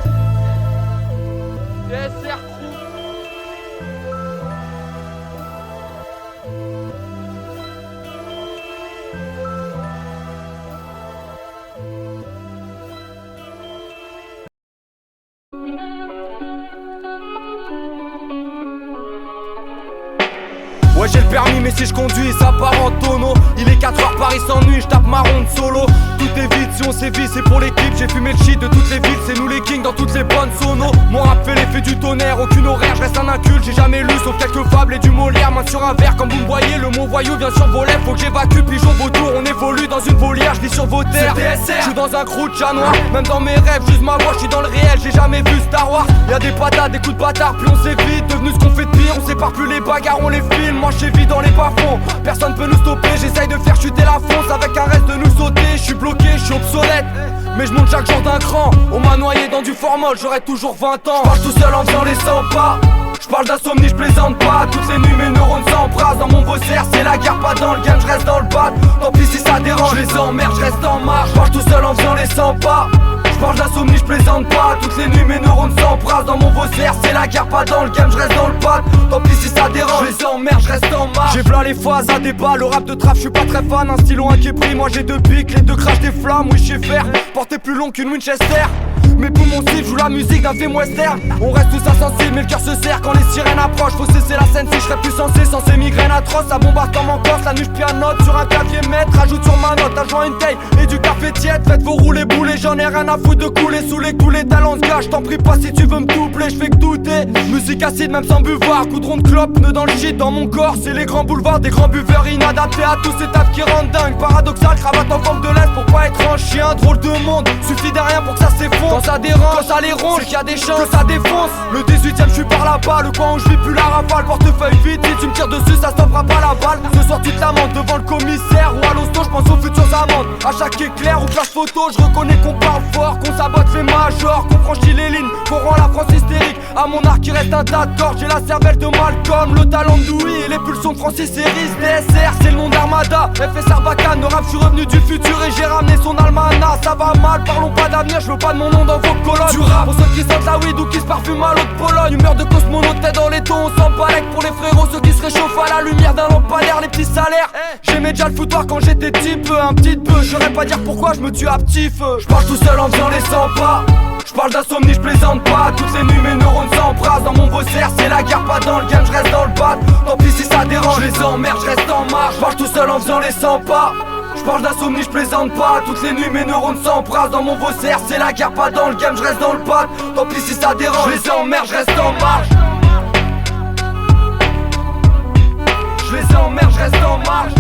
Ouais j'ai le permis mais si je conduis ça part en tonneau. Il est 4h Paris s'ennuie, je tape ma ronde solo. Tout est vide si on sévit c'est pour l'équipe. J'ai fumé le shit de toutes les villes, c'est nous les kings dans toutes les bonnes sonos. Mon rap fait l'effet du tonnerre, aucune horaire, je reste un inculte. J'ai jamais lu sauf quelques fables et du Molière. Main sur un verre comme vous me voyez, le mot voyou vient sur vos lèvres. Faut que j'évacue, pigeon vautour, on évolue dans une volière, je vis sur vos terres. Je suis dans un crew de chat noir, même dans mes rêves, juste ma voix, je suis dans le réel, j'ai jamais vu Star Wars. Y'a des patates, des coups de bâtard, plus on s'évite, devenu ce qu'on fait de pire, on sépare plus les bagarres, on les filme. Moi j'évite dans les bas-fonds, personne peut nous stopper, j'essaye de faire chuter la fonce avec un reste de nous sauter. Je suis bloqué, je suis obsolète, mais je monte chaque jour d'un cran. On m'a noyé dans du formol, j'aurai toujours 20 ans. Je parle tout seul en faisant les 100 pas. Je parle d'insomnie, je plaisante pas. Toutes les nuits mes neurones s'embrasent. Dans mon bosser c'est la guerre, pas dans le game, je reste dans le bat. Tant pis si ça dérange, je les emmerde, je reste en marche. Je parle tout seul en faisant les 100 pas. Je parle d'insomnie, je plaisante pas. Toutes les nuits mes neurones s'embrasent. Dans mon bosser c'est la guerre, pas dans le game, je reste dans le bat. Tant pis si ça dérange, je les emmerde, je reste en marche. J'ai plein les phases à débat, le rap de trap, je suis pas très fan. Un stylo, un qui est pris, moi j'ai 2 pics, les 2 crachent des flammes. Oui je sais faire, porter plus long qu'une Winchester. Mes poumons cibles jouent la musique d'un film western. On reste tous insensibles mais le cœur se serre quand les sirènes approchent. Faut cesser la scène si je serais plus sans ces migraines atroces. Ça bombarde comme en Corse, la nuit je pianote sur un clavier maître. Rajoute sur ma note, adjoint une taille et du café tiède. Faites vos rouler boulets, j'en ai rien à foutre. foutre de couler sous les coups, les talents se gâchent. T'en prie pas si tu veux me doubler, je fais que douter. Musique acide même sans buvoir, coudron de clope, nœud dans le shit dans mon corps. C'est les grands boulevards des grands buveurs inadaptés à tous ces tafs qui rendent dingue. Paradoxal, cravate en forme de laisse pour pas être un chien. Drôle de monde, suffit de rien pour que ça s'effondre. Quand ça dérange, quand ça les ronge, c'est qu'il y a des chances que ça défonce. Le 18ème je suis par là-bas, le coin où je vis plus la rafale. Portefeuille vide, si tu me tires dessus ça stoppera pas la balle. Ce soir tu te lamentes devant le commissaire ou à l'hosto, je pense aux futures amendes. À chaque éclair ou flash photo, je reconnais qu'on parle fort, qu'on sabote fait major, qu'on franchit les lignes, qu'on rend la France hystérique. À mon arc il reste un tas de cordes, j'ai la cervelle de Malcolm, le talent de Dewey et les pulsions de Francis Harris. DSR c'est le nom d'Armada, FS Arbacane, rap je suis revenu du futur et j'ai ramené son almanach. Ça va mal, parlons pas d'avenir, je veux pas de mon nom dans vos colonnes. Du rap pour ceux qui sentent la weed ou qui se parfument à l'eau de Pologne. Humeur de cosmonaute, tête dans les tons, on s'en balèque pour les frérots, ceux qui se réchauffent à la lumière d'un lampadaire, les petits salaires. J'aimais déjà le foutoir quand j'étais petit peu, un petit peu. Je saurais pas dire pourquoi je me tue à petit feu. Je marche tout seul en faisant les 100 pas. Je parle d'insomnie, je plaisante pas. Toutes les nuits mes neurones s'embrassent. Dans mon bosser c'est la guerre, pas dans le game, je reste dans le bat. Tant pis si ça dérange, je les emmerde, je reste en marche. Je marche tout seul en faisant les 100 pas. Je parle d'insomnie, je plaisante pas. Toutes les nuits mes neurones s'embrassent. Dans mon bosser c'est la guerre, pas dans le game, je reste dans le bat. Tant pis si ça dérange, je les emmerde, je reste en marche. Je les emmerde, je reste en marche.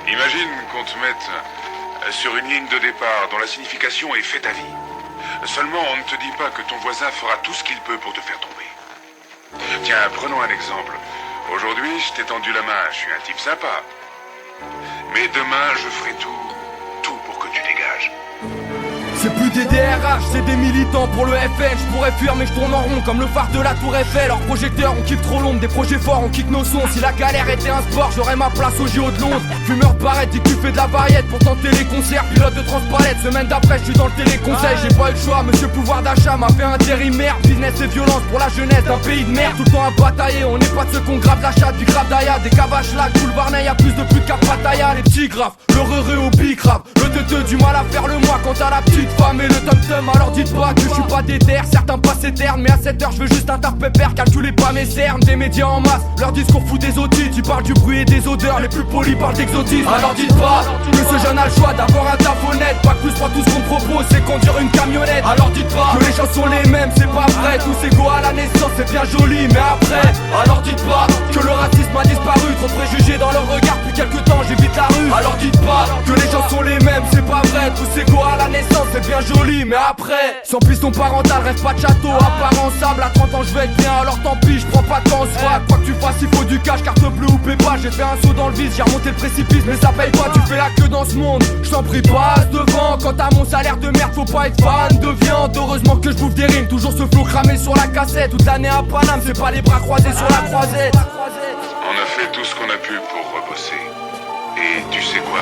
Imagine qu'on te mette sur une ligne de départ dont la signification est fais ta vie. Seulement, on ne te dit pas que ton voisin fera tout ce qu'il peut pour te faire tomber. Tiens, prenons un exemple. Aujourd'hui, je t'ai tendu la main, je suis un type sympa. Mais demain, je ferai tout pour que tu dégages. C'est plus des DRH, c'est des militants pour le FN. Je pourrais fuir mais je tourne en rond comme le phare de la tour Eiffel. Leurs projecteurs, on kiffe trop l'ombre, des projets forts, on kick nos sons. Si la galère était un sport, j'aurais ma place au JO de Londres. Fumeur de barrette, dis que tu fais de la variette pour tenter les concerts. Pilote de transpalette, semaine d'après je suis dans le téléconseil. J'ai pas eu le choix, monsieur pouvoir d'achat m'a fait intérimaire. Business et violence pour la jeunesse d'un pays de merde. Tout le temps à batailler, on n'est pas de ceux qu'on grave la chatte, puis grave d'ailleurs. Des cavaches là, tout le Varney, y'a plus de qu'à Pattaya. Les petits graves, le re au bicrave. Le teuteux, du mal à faire le mois quand t'as la petite femme et le tom-tom. Alors dites pas que je suis pas déter, certains passent éternes. Mais à 7h je veux juste un taf pépère, calculez pas mes cernes. Des médias en masse, leur discours fout des otites. Ils parlent du bruit et des odeurs, les plus polis parlent d'exotisme. Alors dites pas que ce jeune a le choix d'avoir un taf honnête. Pas que plus 3, tout ce qu'on propose c'est conduire une camionnette. Alors dites pas que les gens sont les mêmes, c'est pas vrai. Tous égaux à la naissance, c'est bien joli, mais après. Alors dites pas que le racisme a disparu. Trop de préjugés dans leur regard, depuis quelques temps j'évite la rue. Alors dites pas que les gens sont les mêmes, c'est pas vrai. Tous égaux à la naissance, c'est bien joli, mais après. Sans piston parental, rêve pas de château, apparent sable. À 30 ans je vais être bien, alors tant pis, je prends pas de temps soit. Quoi que tu fasses, il faut du cash, carte bleue ou pépa. J'ai fait un saut dans le vide, j'ai remonté le précipice, mais ça paye pas, tu fais la queue dans ce monde. Je t'en prie, passe devant. Quant à mon salaire de merde, faut pas être fan de viande. Heureusement que je bouffe des rimes, toujours ce flow cramé sur la cassette. Toute l'année à Paname, c'est pas les bras croisés sur la croisette. On a fait tout ce qu'on a pu pour rebosser. Et tu sais quoi?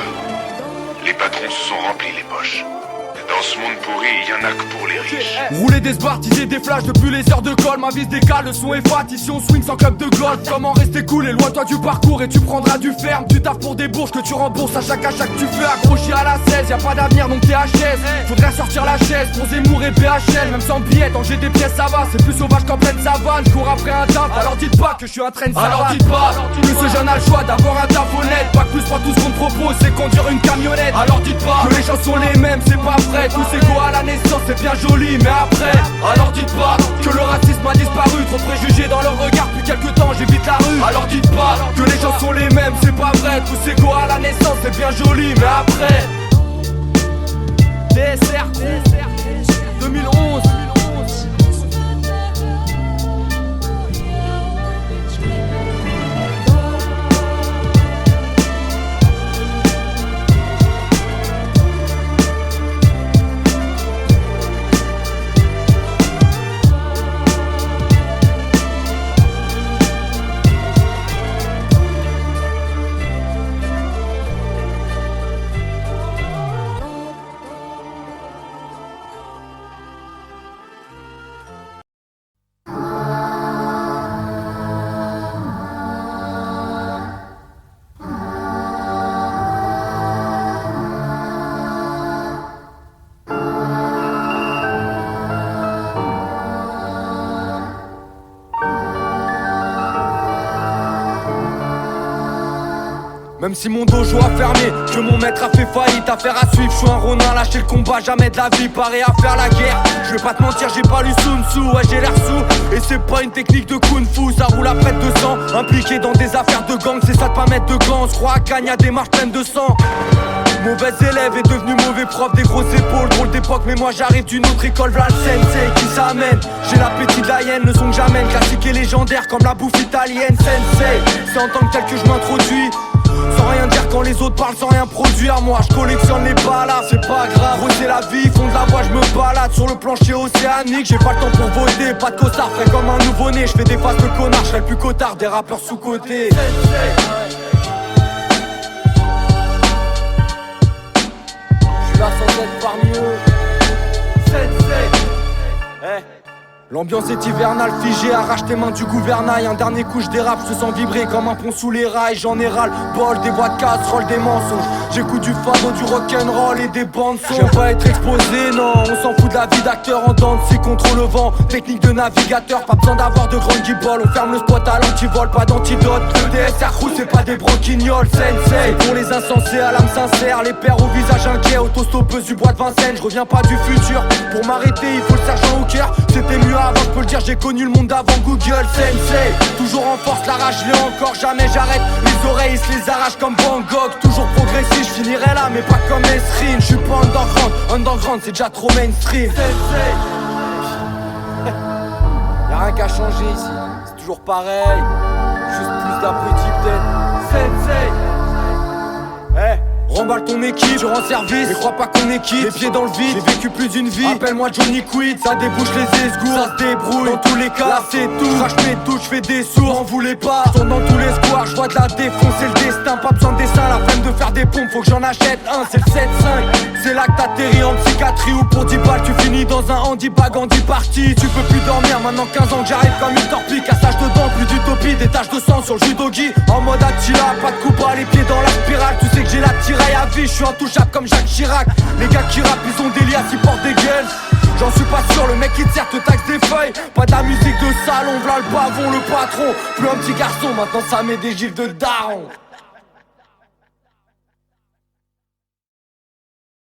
Les patrons se sont remplis les poches. Dans ce monde pourri, il y en a que pour les riches. Rouler des sbarres, teaser des flashs depuis les heures de colle. Ma vie se décale, le son est fat, ici on swing sans club de golf. Comment rester cool, éloigne-toi du parcours et tu prendras du ferme. Tu taffes pour des bourses que tu rembourses à chaque tu fais. Accroché à la 16, y'a pas d'avenir donc t'es HS. Faudrait sortir la chaise pour Zemmour et BHL. Même sans billets, tant j'ai des pièces ça va. C'est plus sauvage qu'en pleine savane, je cours après un taf. Alors dites pas que je suis un train de savane. Alors dites pas que ce jeune a le choix d'avoir un taf honnête. Pas que plus 3, tout ce qu'on te propose c'est conduire une camionnette. Alors dites pas que les gens sont les mêmes, c'est pas vrai. Tous égaux à la naissance, c'est bien joli, mais après. Alors dites pas que le racisme a disparu. Trop de préjugés dans leur regard, depuis quelques temps j'évite la rue. Alors dites pas que les gens sont les mêmes, c'est pas vrai. Tous égaux à la naissance, c'est bien joli, mais après. DSR 2011. Même si mon dojo a fermé, que mon maître a fait faillite, affaire à suivre, je suis un ronin, lâcher le combat, jamais de la vie, paré à faire la guerre. Je vais pas te mentir, j'ai pas lu Sun Tzu, ouais j'ai l'air sous. Et c'est pas une technique de kung fu, ça roule à près de 200. Impliqué dans des affaires de gang, c'est ça de pas mettre de gants. On se croit à Cannes, y'a des marches pleines de sang. Mauvais élève est devenu mauvais prof, des grosses épaules, drôle d'époque. Mais moi j'arrive d'une autre école, v'là le sensei qui s'amène. J'ai l'appétit de la hyène, le son que j'amène, classique et légendaire comme la bouffe italienne. Sensei, c'est en tant que tel que je m'introduis. Sans rien dire quand les autres parlent, sans rien produire. Moi je collectionne les balades, c'est pas grave. Gros c'est la vie, fond de la voie, je me balade sur le plancher océanique. J'ai pas le temps pour voter, pas de costard, frais comme un nouveau-né. Je fais des faces de connard, je serai le plus cotard des rappeurs sous-cotés. Là sans être parmi eux. L'ambiance est hivernale, figée, arrache tes mains du gouvernail. Un dernier coup je dérape, je te sens vibrer comme un pont sous les rails. J'en ai ras le bol, des voix de casserole, des mensonges. J'écoute du fado, du rock'n'roll et des bandes son. J'aime pas être exposé, non, on s'en fout de la vie d'acteur en dents de scie contre le vent. Technique de navigateur, pas besoin d'avoir de grandes guibolles. On ferme le spot à l'antivol, pas d'antidote. Le DSR crew, c'est pas des broquignoles, sensei. Pour les insensés à l'âme sincère, les pères au visage inquiet, autostoppeuse du bois de Vincennes. Je reviens pas du futur, pour m'arrêter il faut le sergent au cœur. C'était mieux avant, je peux le dire, j'ai connu le monde avant Google, sensei. Toujours en force, la rage l'ai encore, jamais j'arrête. Les oreilles se les arrachent comme Van Gogh. Toujours progressif, je finirai là, mais pas comme Esrine. Je suis pas underground, c'est déjà trop mainstream. Sensei. Y'a rien qu'à changer ici, c'est toujours pareil. Juste plus d'abrutis peut-être. Sensei. Remballe ton équipe, je rends service. Et crois pas qu'on est quitte, les pieds dans le vide. J'ai vécu plus d'une vie, appelle-moi Johnny Quid. Ça débouche les esgours, ça se débrouille. Dans tous les cas, là c'est tout. Crache mes touches, j'fais des sourds, m'en voulez pas. Je tourne dans tous les squares, j'vois de la défonce, c'est le destin. Pas besoin de dessin, la flemme de faire des pompes. Faut que j'en achète un, c'est le 7-5. C'est là que t'atterris en psychiatrie. Ou pour 10 balles, tu finis dans un handibag en 10 parties. Tu peux plus dormir, maintenant 15 ans que j'arrive comme une torpille. Cassage de dents, plus d'utopie, des taches de sang sur le judogi. En mode Attila, pas de coup bas, les pieds dans la spirale. Tu sais que j'ai la tiraille à vie, je suis intouchable comme Jacques Chirac. Les gars qui rappent, ils ont des liasses, ils portent des gueules. J'en suis pas sûr, le mec qui te sert te taxe des feuilles. Pas de la musique de salon, v'là le pavon, le patron. Plus un petit garçon, maintenant ça met des gifs de daron.